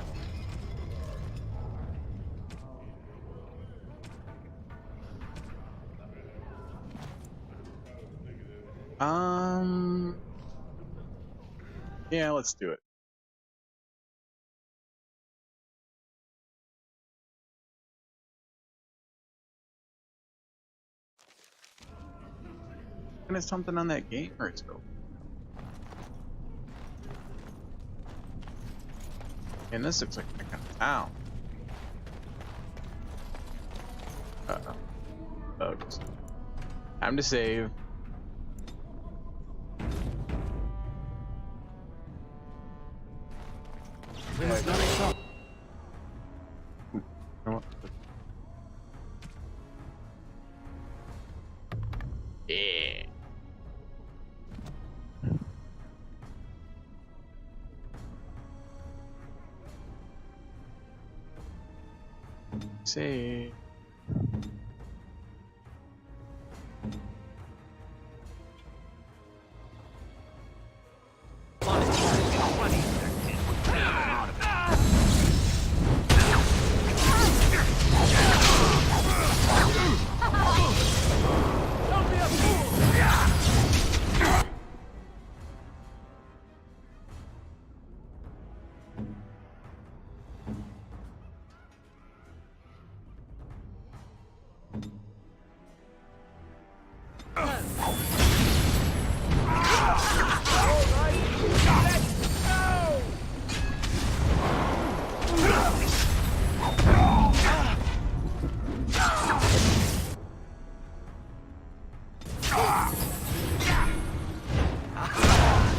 Yeah, let's do it. And it's something on that game or it's open? And this looks like my kind of town. Uh-oh. Bugs. Time to save. Yeah. Save.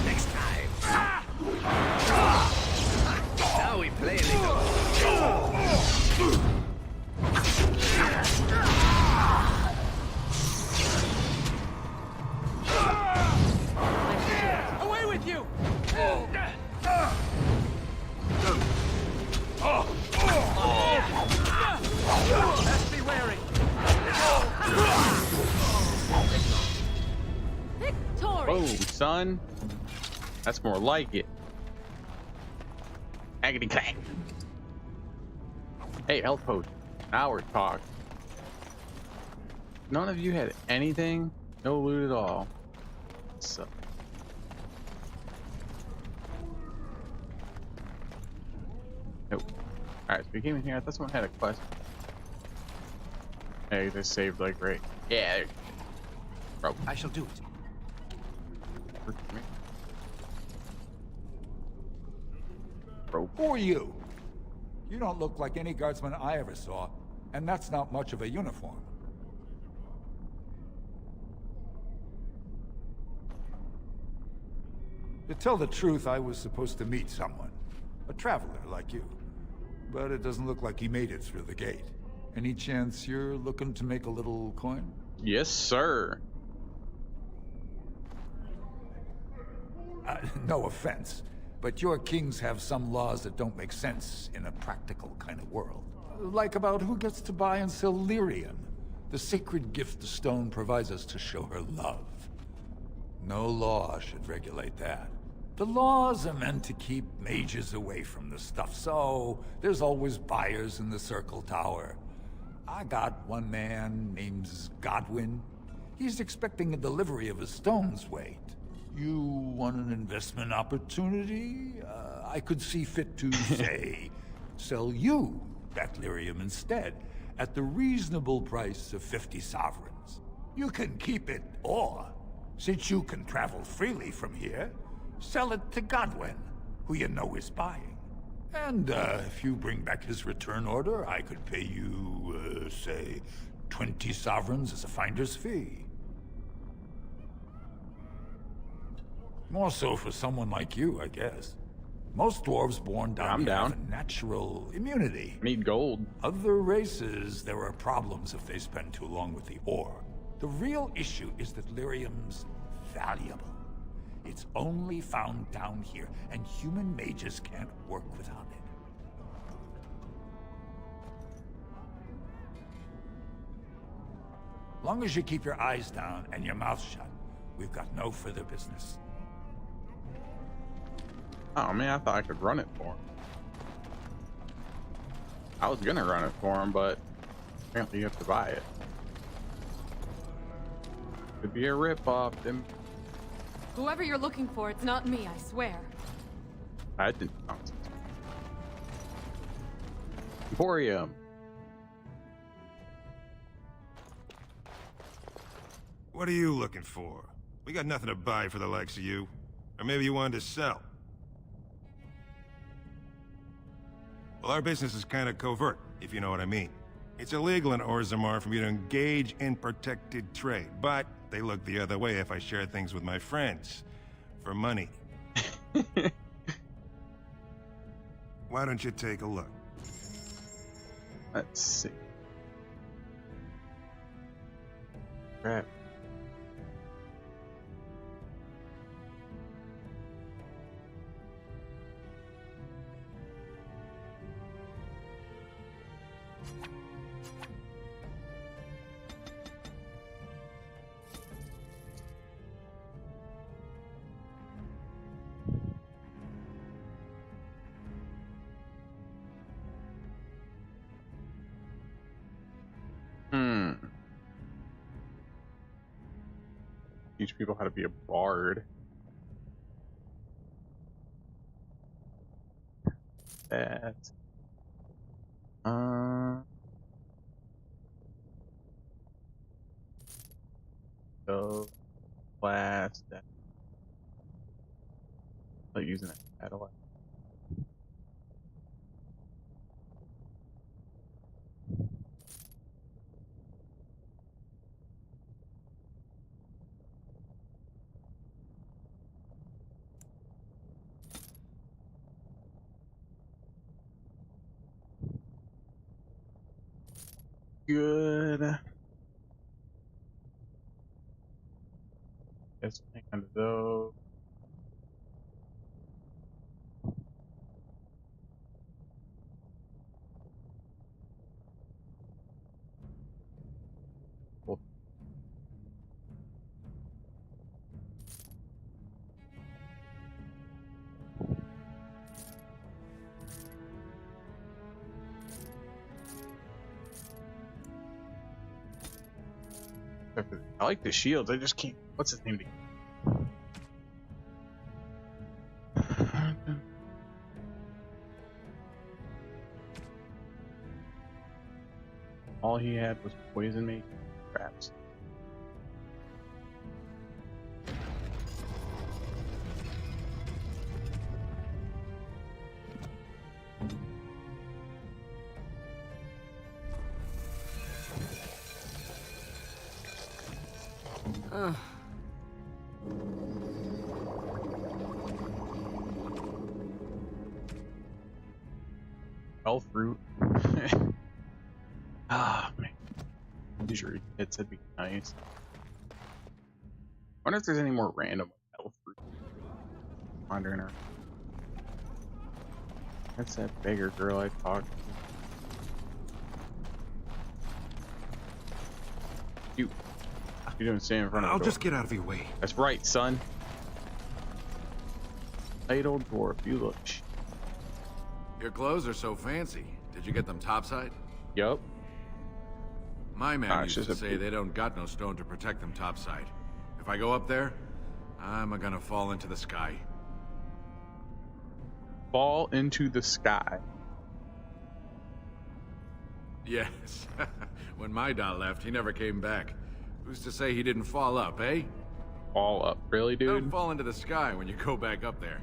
Next time. Now we play a little. Away with you! Best be wary. Whoa, son. That's more like it. Agony clack. Hey, health potion. Now we're talking. None of you had anything? No loot at all. So. Nope. Alright, so we came in here. I thought someone had a quest. Hey, they saved like right. Yeah, there you go. Bro. I shall do it. Bro. Who are you? You don't look like any guardsman I ever saw, and that's not much of a uniform. To tell the truth, I was supposed to meet someone. A traveler like you. But it doesn't look like he made it through the gate. Any chance you're looking to make a little coin? Yes, sir. No offense, but your kings have some laws that don't make sense in a practical kind of world. Like about who gets to buy and sell lyrium, the sacred gift the stone provides us to show her love. No law should regulate that. The laws are meant to keep mages away from the stuff, so there's always buyers in the Circle Tower. I got one man named Godwin. He's expecting a delivery of a stone's weight. You want an investment opportunity? I could see fit to, say, sell you that lyrium instead, at the reasonable price of 50 sovereigns. You can keep it, or, since you can travel freely from here, sell it to Godwin, who you know is buying. And if you bring back his return order, I could pay you, say, 20 sovereigns as a finder's fee. More so for someone like you, I guess. Most dwarves born down here have a natural immunity. Need gold. Other races, there are problems if they spend too long with the ore. The real issue is that lyrium's valuable. It's only found down here, and human mages can't work without it. Long as you keep your eyes down and your mouth shut, we've got no further business. Oh man, I thought I could run it for him. I was gonna run it for him, but apparently you have to buy it. Could be a rip-off. Whoever you're looking for, it's not me, I swear. I didn't. Emporium. What are you looking for? We got nothing to buy for the likes of you. Or maybe you wanted to sell. Well, our business is kind of covert, if you know what I mean. It's illegal in Orzammar for me to engage in protected trade, but they look the other way if I share things with my friends. For money. Why don't you take a look? Let's see. Crap. Teach people how to be a bard. That. Stove, glass, that. Like using that satellite. Good. Guess hang on to those. Cool. I like the shields. I just can't. What's his name? All he had was poison me. Traps. Elf fruit. Ah, man. Usually hits would be nice. I wonder if there's any more random elf fruit wandering around. That's that bigger girl I talked to. You doing standing in front of the I'll door? just get out of your way. That's right, son. Idle dwarf, you look. Your clothes are so fancy. Did you get them topside? Yup. My man used to say they don't got no stone to protect them topside. If I go up there, I'm gonna fall into the sky. Fall into the sky. Yes. When my dad left, he never came back. Who's to say he didn't fall up, eh? Fall up, really, dude? Don't fall into the sky when you go back up there.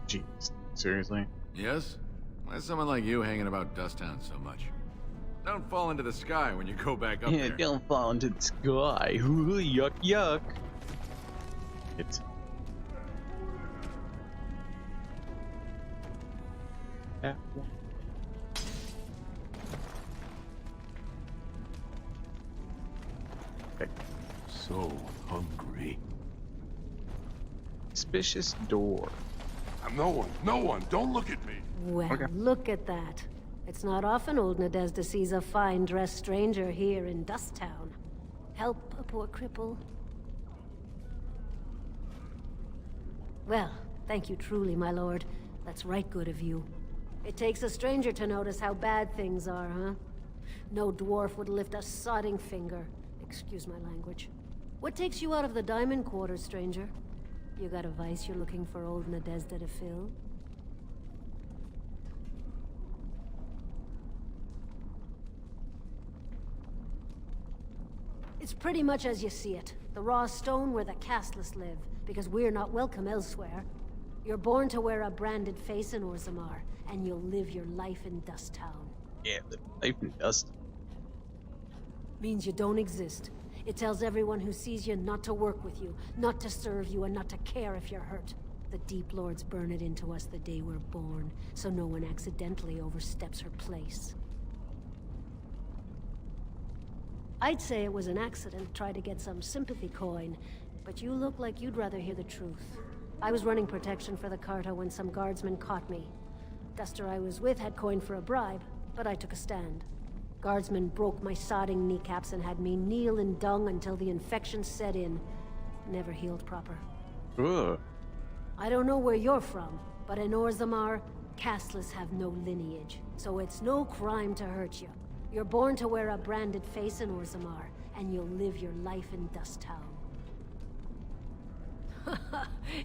Jeez, seriously? Yes? Why is someone like you hanging about Dusttown so much? Don't fall into the sky when you go back up there. Don't fall into the sky. Ooh, yuck, yuck. It's... Okay. So hungry. Suspicious door. No one, don't look at me. Well, look at that. It's not often old Nadezhda sees a fine-dressed stranger here in Dusttown. Help a poor cripple. Well, thank you truly, my lord. That's right good of you. It takes a stranger to notice how bad things are, huh? No dwarf would lift a sodding finger. Excuse my language. What takes you out of the diamond quarters, stranger? You got a vice you're looking for old Nadezhda to fill? It's pretty much as you see it. The raw stone where the casteless live, because we're not welcome elsewhere. You're born to wear a branded face in Orzammar, and you'll live your life in Dusttown. Yeah, life in dust. Means you don't exist. It tells everyone who sees you not to work with you, not to serve you, and not to care if you're hurt. The Deep Lords burn it into us the day we're born, so no one accidentally oversteps her place. I'd say it was an accident, try to get some sympathy coin, but you look like you'd rather hear the truth. I was running protection for the Carta when some guardsmen caught me. Duster I was with had coin for a bribe, but I took a stand. Guardsmen broke my sodding kneecaps and had me kneel in dung until the infection set in. Never healed proper. Ugh. I don't know where you're from, but in Orzammar, casteless have no lineage, so it's no crime to hurt you. You're born to wear a branded face in Orzammar, and you'll live your life in Dusttown.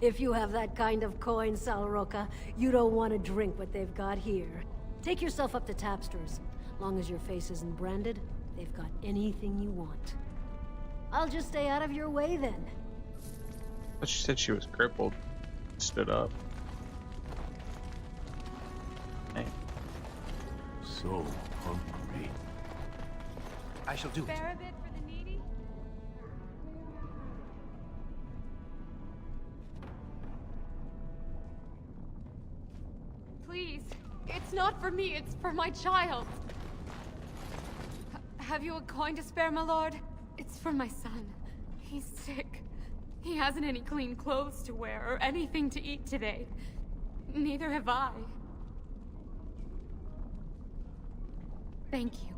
If you have that kind of coin, Salroka, you don't want to drink what they've got here. Take yourself up to Tapster's. Long as your face isn't branded, they've got anything you want. I'll just stay out of your way then. But she said she was crippled. Stood up. Hey. So hungry. I shall do it. Spare a bit for the needy? Please, it's not for me, it's for my child. Have you a coin to spare, my lord? It's for my son. He's sick. He hasn't any clean clothes to wear or anything to eat today. Neither have I. Thank you.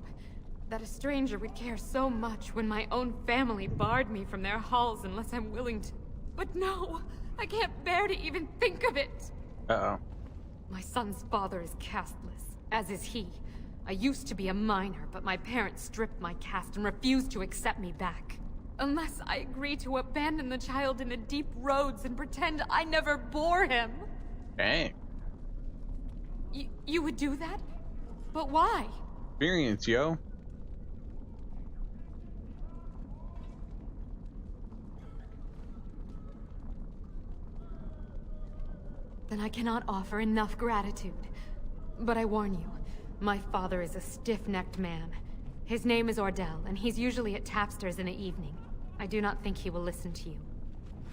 That a stranger would care so much when my own family barred me from their halls unless I'm willing to. But no! I can't bear to even think of it! Uh-oh. My son's father is casteless, as is he. I used to be a minor, but my parents stripped my caste and refused to accept me back. Unless I agree to abandon the child in the deep roads and pretend I never bore him. Dang. You would do that? But why? Experience, yo. Then I cannot offer enough gratitude. But I warn you, my father is a stiff-necked man. His name is Ordell, and he's usually at Tapster's in the evening. I do not think he will listen to you.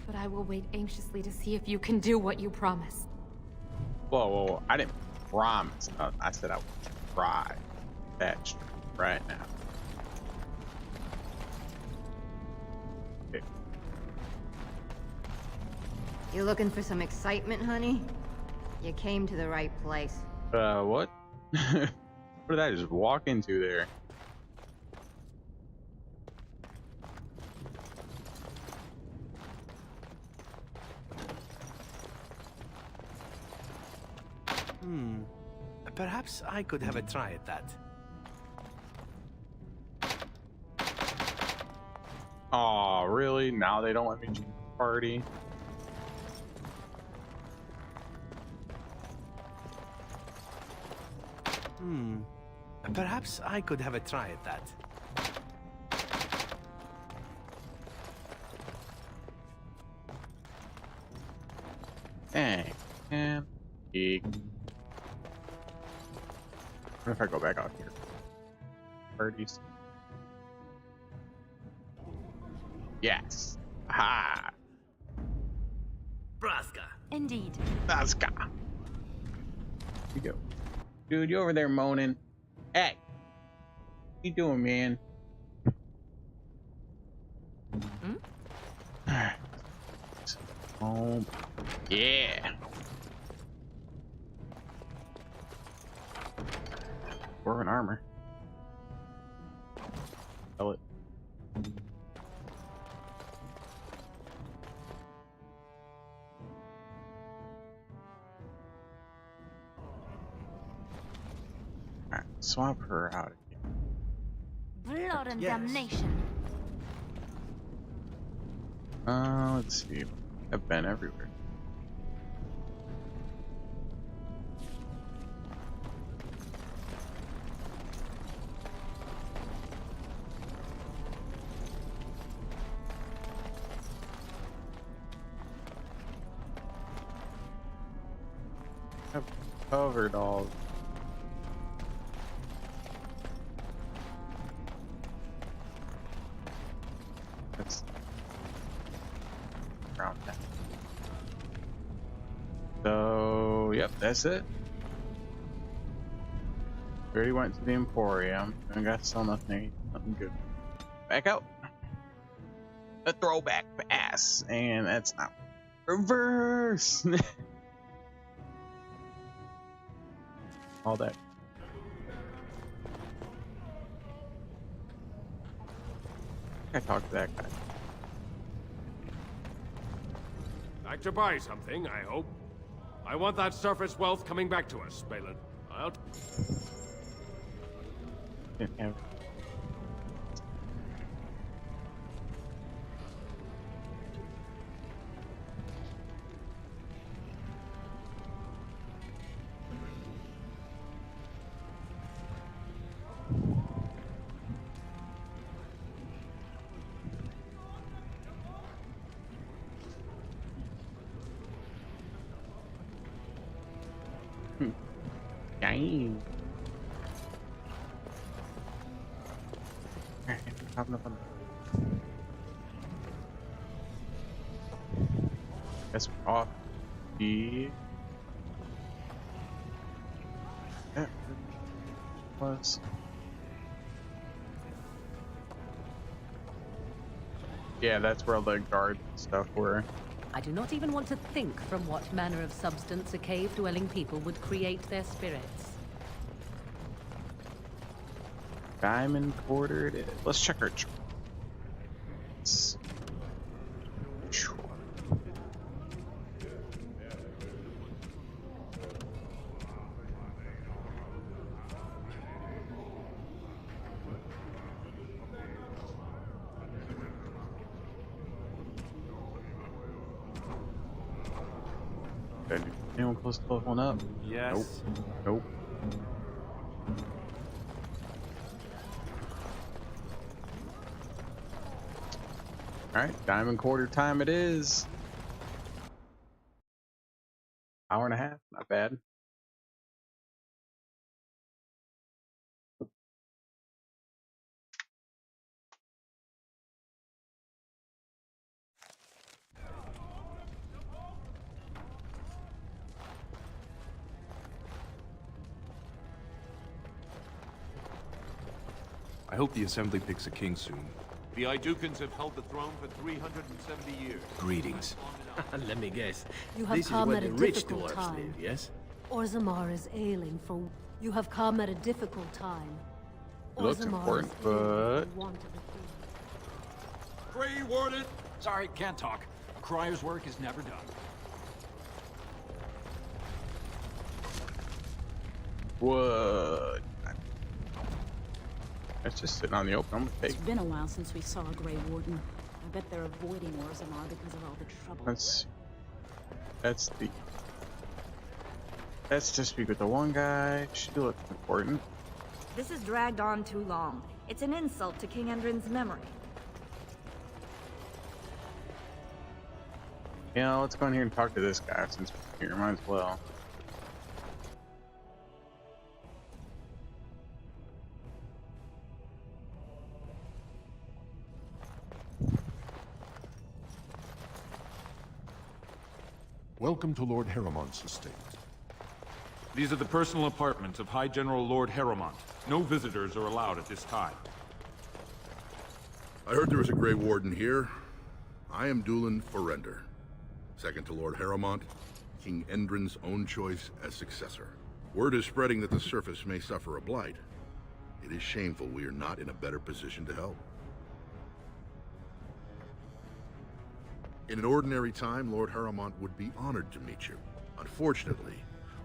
But I will wait anxiously to see if you can do what you promised. Whoa, whoa, whoa. I didn't promise. I said I would try. That's right now. Okay. You looking for some excitement, honey? You came to the right place. What? What did I just walk into there? Perhaps I could have a try at that. Aw, really? Now they don't let me join the party? Perhaps I could have a try at that. Dang, man. Eek. What if I go back out here? Parties. Yes. Ha. Braska. Indeed. Braska. Here we go. Dude, you over there moaning? Hey. What you doing, man? Oh, yeah. Dwarven armor. Sell it. Alright, swap her out again. Blood and damnation. Let's see. I've been everywhere. I've covered all. That's around that. So, yep, that's it. We already went to the Emporium. I got to sell nothing good. Back out. A throwback pass, and that's not reverse. All that. I talked to that guy. Like to buy something, I hope. I want that surface wealth coming back to us, Balin. I'll... Didn't have. Hey. Alright, having fun. Guess we're off the. Yeah, was. Yeah, that's where all the guards and stuff were. I do not even want to think from what manner of substance a cave-dwelling people would create their spirits. Diamond quarter it is. Let's check our anyone close to level 1 up? Yes. Nope. Alright, diamond quarter time it is. Hour and a half, not bad. I hope the Assembly picks a king soon. The Idukans have held the throne for 370 years. Greetings. Let me guess. You have This is come where at a the rich difficult dwarfs time. live, yes? Orzammar is ailing for... You have come at a difficult time. It looks important, but... Grey Warden! Sorry, can't talk. A crier's work is never done. What? It's just sitting on the open. I'm gonna take. It's been a while since we saw a Grey Warden. I bet they're avoiding Orzammar because of all the trouble. Let's just speak with the one guy. She looks important. This has dragged on too long. It's an insult to King Endrin's memory. You know, let's go in here and talk to this guy since we're here. Might as well. Welcome to Lord Harrowmont's estate. These are the personal apartments of High General Lord Harrowmont. No visitors are allowed at this time. I heard there was a Grey Warden here. I am Dulin Forrender, second to Lord Harrowmont, King Endrin's own choice as successor. Word is spreading that the surface may suffer a blight. It is shameful we are not in a better position to help. In an ordinary time, Lord Harrowmont would be honored to meet you. Unfortunately,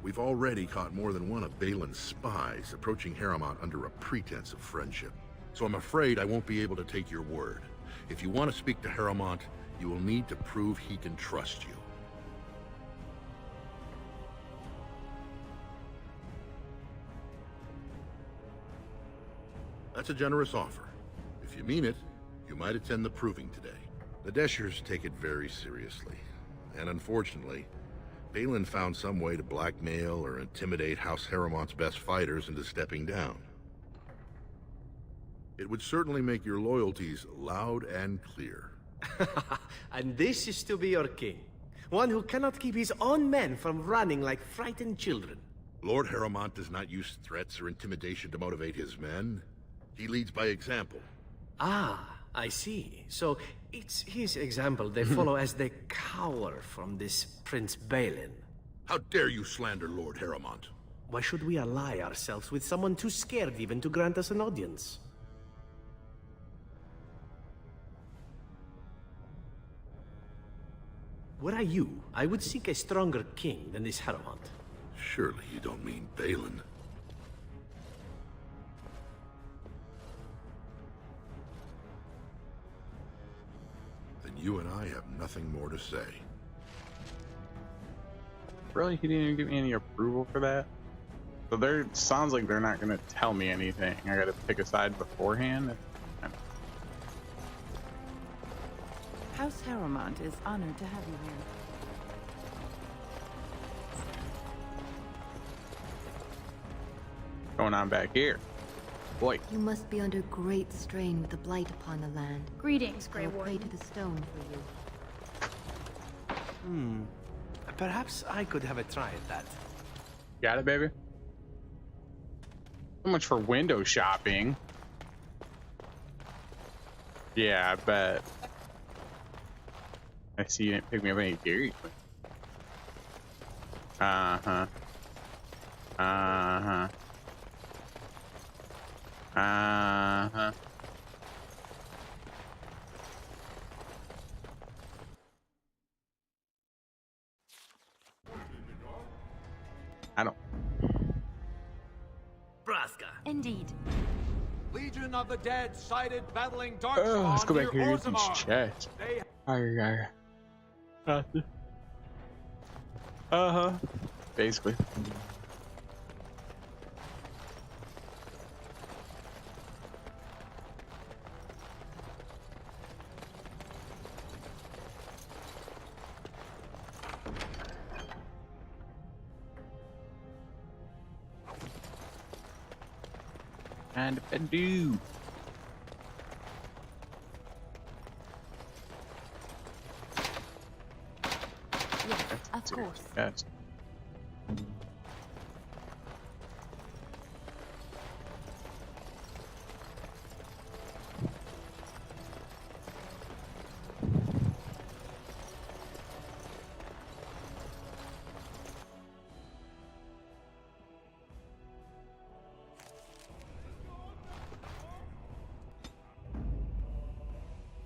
we've already caught more than one of Balin's spies approaching Harrowmont under a pretense of friendship. So I'm afraid I won't be able to take your word. If you want to speak to Harrowmont, you will need to prove he can trust you. That's a generous offer. If you mean it, you might attend the proving today. The Deshers take it very seriously, and unfortunately, Balin found some way to blackmail or intimidate House Harrowmont's best fighters into stepping down. It would certainly make your loyalties loud and clear. And this is to be your king. One who cannot keep his own men from running like frightened children. Lord Harrowmont does not use threats or intimidation to motivate his men. He leads by example. Ah, I see. So it's his example they follow as they cower from this Prince Balin. How dare you slander Lord Harrowmont? Why should we ally ourselves with someone too scared even to grant us an audience? Were I you, I would seek a stronger king than this Harrowmont. Surely you don't mean Balin. Then you and I have nothing more to say. Really? He didn't even give me any approval for that? So there sounds like they're not gonna tell me anything. I gotta pick a side beforehand. House Harrowmont is honored to have you here. going on back here? Boy. You must be under great strain with the blight upon the land. Greetings, Grey I will pray Warden. to the stone for you. Perhaps I could have a try at that. Got it, baby? So much for window shopping. Yeah, I bet. I see you didn't pick me up any gear. Uh-huh. Uh-huh. Uh-huh. I don't. Braska. Indeed. Legion of the Dead sighted battling dark Let's go back near here and get these Orzammar. chests. They Uh-huh. Basically. And a do. Yes, of course. Yes.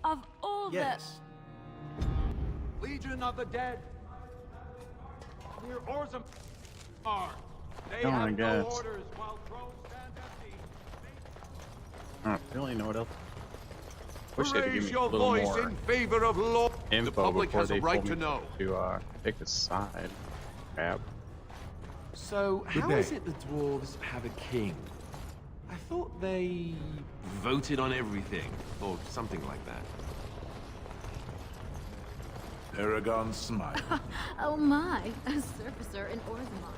Of all Yes. Legion of the Dead near Orzammar. They Oh, I have no guess. orders while thrones stand empty. I don't really know what else. Wish they'd give Raise me a your little voice more in favor of law. info The public before has they a right told to me know. to pick a side. Yep. So, Good how day. is it the dwarves have a king? I thought they voted on everything, or something like that. Aragon smiled. Oh my, a surfacer in Orzammar.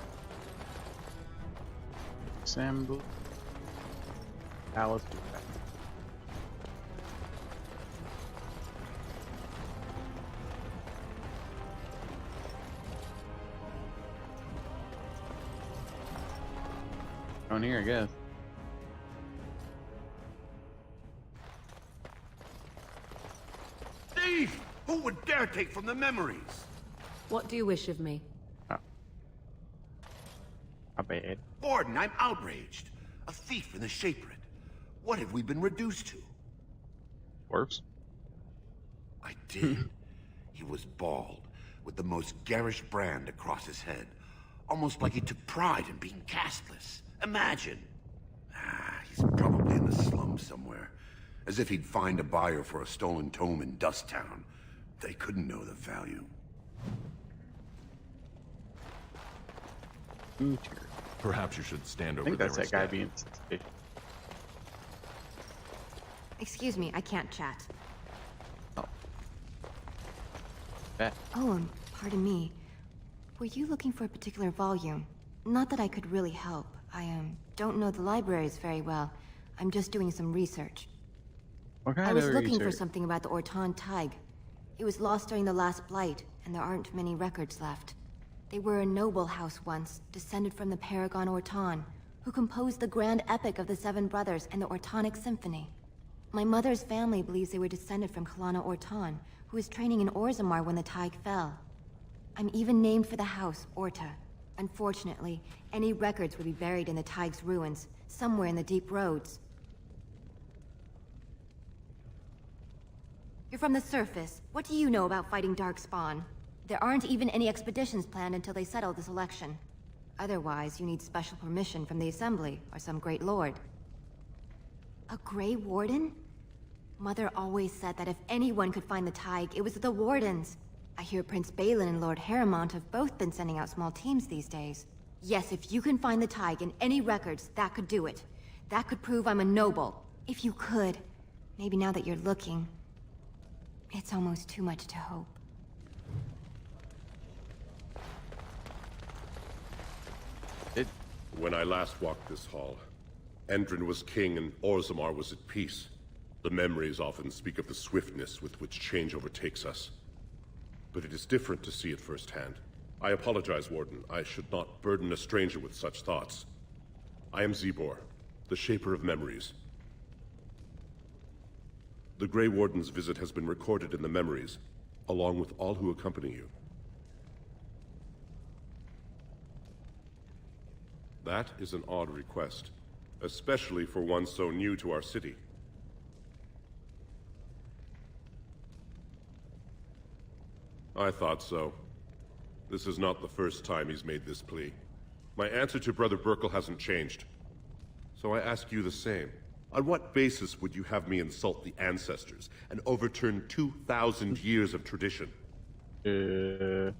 Assembly. Alice. On here, I guess. Thief! Who would dare take from the memories? What do you wish of me? I bad. Warden, I'm outraged. A thief in the Shapered. What have we been reduced to? Dwarfs? I did. He was bald, with the most garish brand across his head. Almost like he took pride in being castless. Imagine. He's probably in the slums somewhere. As if he'd find a buyer for a stolen tome in Dust Town. They couldn't know the value. Perhaps you should stand I over think there that's that guy being suspicious. Excuse me, I can't chat. Bet. Oh, pardon me. Were you looking for a particular volume? Not that I could really help. I don't know the libraries very well. I'm just doing some research. What kind I was of looking for research? something about the Orton Tig. It was lost during the last blight, and there aren't many records left. They were a noble house once, descended from the Paragon Orton, who composed the grand epic of the Seven Brothers and the Ortonic Symphony. My mother's family believes they were descended from Kalana Orton, who was training in Orzammar when the Tig fell. I'm even named for the house, Orta. Unfortunately, any records would be buried in the Tig's ruins, somewhere in the deep roads. You're from the surface. What do you know about fighting Darkspawn? There aren't even any expeditions planned until they settle this election. Otherwise, you need special permission from the Assembly, or some great lord. A Grey Warden? Mother always said that if anyone could find the Tig, it was the Wardens. I hear Prince Balin and Lord Harrowmont have both been sending out small teams these days. Yes, if you can find the Tig in any records, that could do it. That could prove I'm a noble. If you could. Maybe now that you're looking. It's almost too much to hope. When I last walked this hall, Endrin was king and Orzammar was at peace. The memories often speak of the swiftness with which change overtakes us. But it is different to see it firsthand. I apologize, Warden. I should not burden a stranger with such thoughts. I am Zebor, the Shaper of Memories. The Grey Warden's visit has been recorded in the memories, along with all who accompany you. That is an odd request, especially for one so new to our city. I thought so. This is not the first time he's made this plea. My answer to Brother Burkle hasn't changed. So I ask you the same. On what basis would you have me insult the ancestors and overturn 2,000 years of tradition? If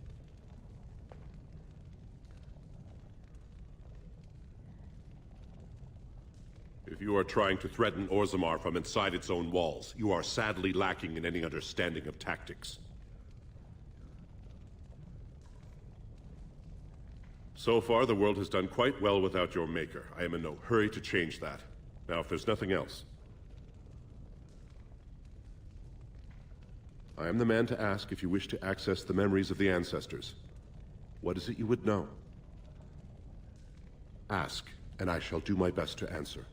you are trying to threaten Orzammar from inside its own walls, you are sadly lacking in any understanding of tactics. So far, the world has done quite well without your maker. I am in no hurry to change that. Now, if there's nothing else, I am the man to ask if you wish to access the memories of the ancestors. What is it you would know? Ask, and I shall do my best to answer.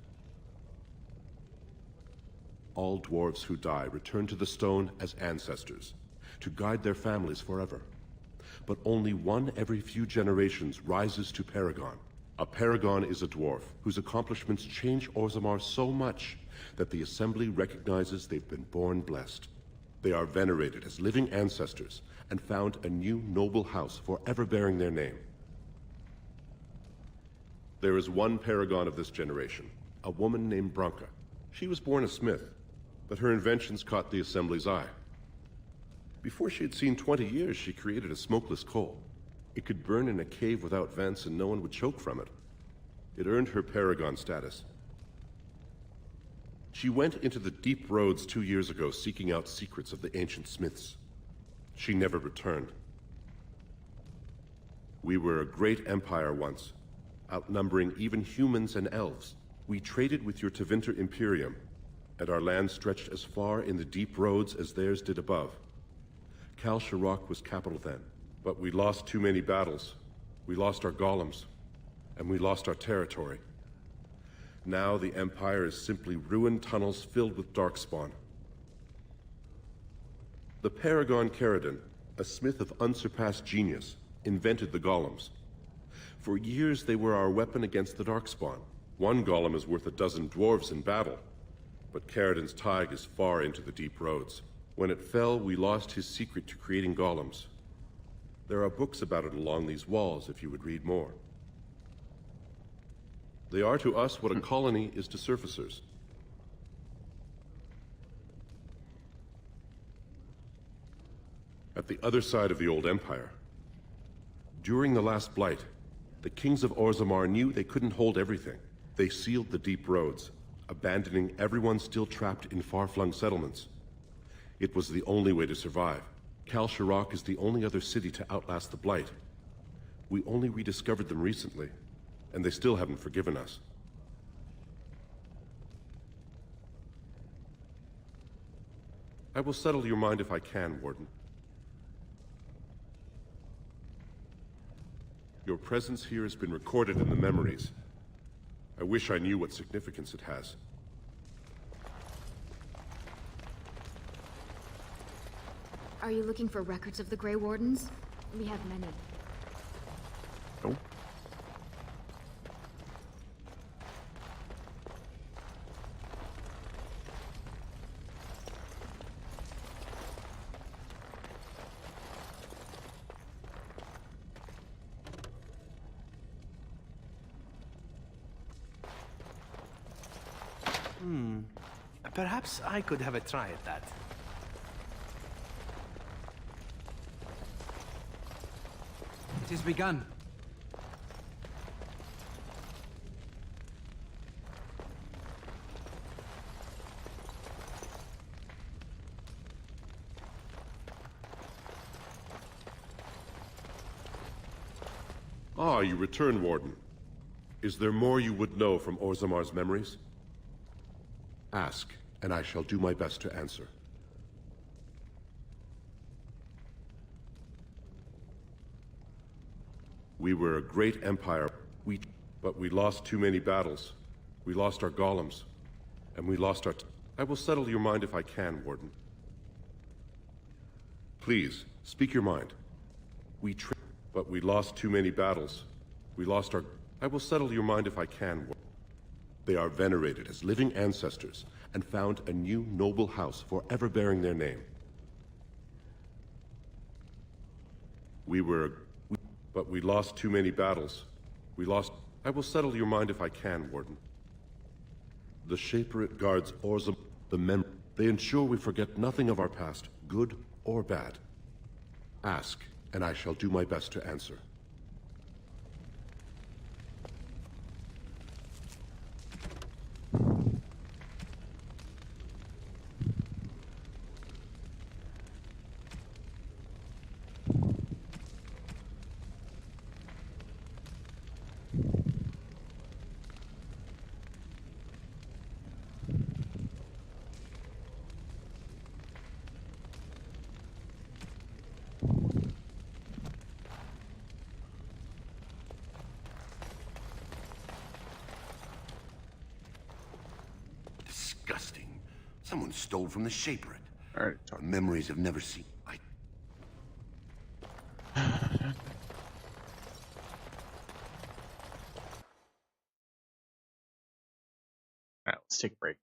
All dwarves who die return to the stone as ancestors, to guide their families forever. But only one every few generations rises to Paragon. A Paragon is a dwarf whose accomplishments change Orzammar so much that the Assembly recognizes they've been born blessed. They are venerated as living ancestors and found a new noble house forever bearing their name. There is one Paragon of this generation, a woman named Branka. She was born a smith, but her inventions caught the Assembly's eye. Before she had seen 20 years, she created a smokeless coal. It could burn in a cave without vents and no one would choke from it. It earned her Paragon status. She went into the deep roads 2 years ago seeking out secrets of the ancient smiths. She never returned. We were a great empire once, outnumbering even humans and elves. We traded with your Tevinter Imperium, and our land stretched as far in the deep roads as theirs did above. Kal Sharok was capital then, but we lost too many battles. We lost our golems, and we lost our territory. Now the Empire is simply ruined tunnels filled with darkspawn. The Paragon Caridon, a smith of unsurpassed genius, invented the golems. For years they were our weapon against the darkspawn. One golem is worth a dozen dwarves in battle, but Caridon's tide is far into the deep roads. When it fell, we lost his secret to creating golems. There are books about it along these walls if you would read more. They are to us what a colony is to surfacers. At the other side of the old empire, during the last blight, the kings of Orzammar knew they couldn't hold everything. They sealed the deep roads, abandoning everyone still trapped in far-flung settlements. It was the only way to survive. Kal Sharok is the only other city to outlast the blight. We only rediscovered them recently, and they still haven't forgiven us. I will settle your mind if I can, Warden. Your presence here has been recorded in the memories. I wish I knew what significance it has. Are you looking for records of the Grey Wardens? We have many. Nope. Perhaps I could have a try at that. It has begun. Ah, you return, Warden. Is there more you would know from Orzammar's memories? Ask, and I shall do my best to answer. We were a great empire, but we lost too many battles. We lost our golems, and we lost our... I will settle your mind if I can, Warden. Please, speak your mind. But we lost too many battles. We lost our... I will settle your mind if I can, Warden. They are venerated as living ancestors, and found a new noble house forever bearing their name. But we lost too many battles. We lost... I will settle your mind if I can, Warden. The Shaperate guards Orzammar, they ensure we forget nothing of our past, good or bad. Ask, and I shall do my best to answer. Disgusting. Someone stole from the Shaperate. All right. Memories have never seen... All right, let's take a break.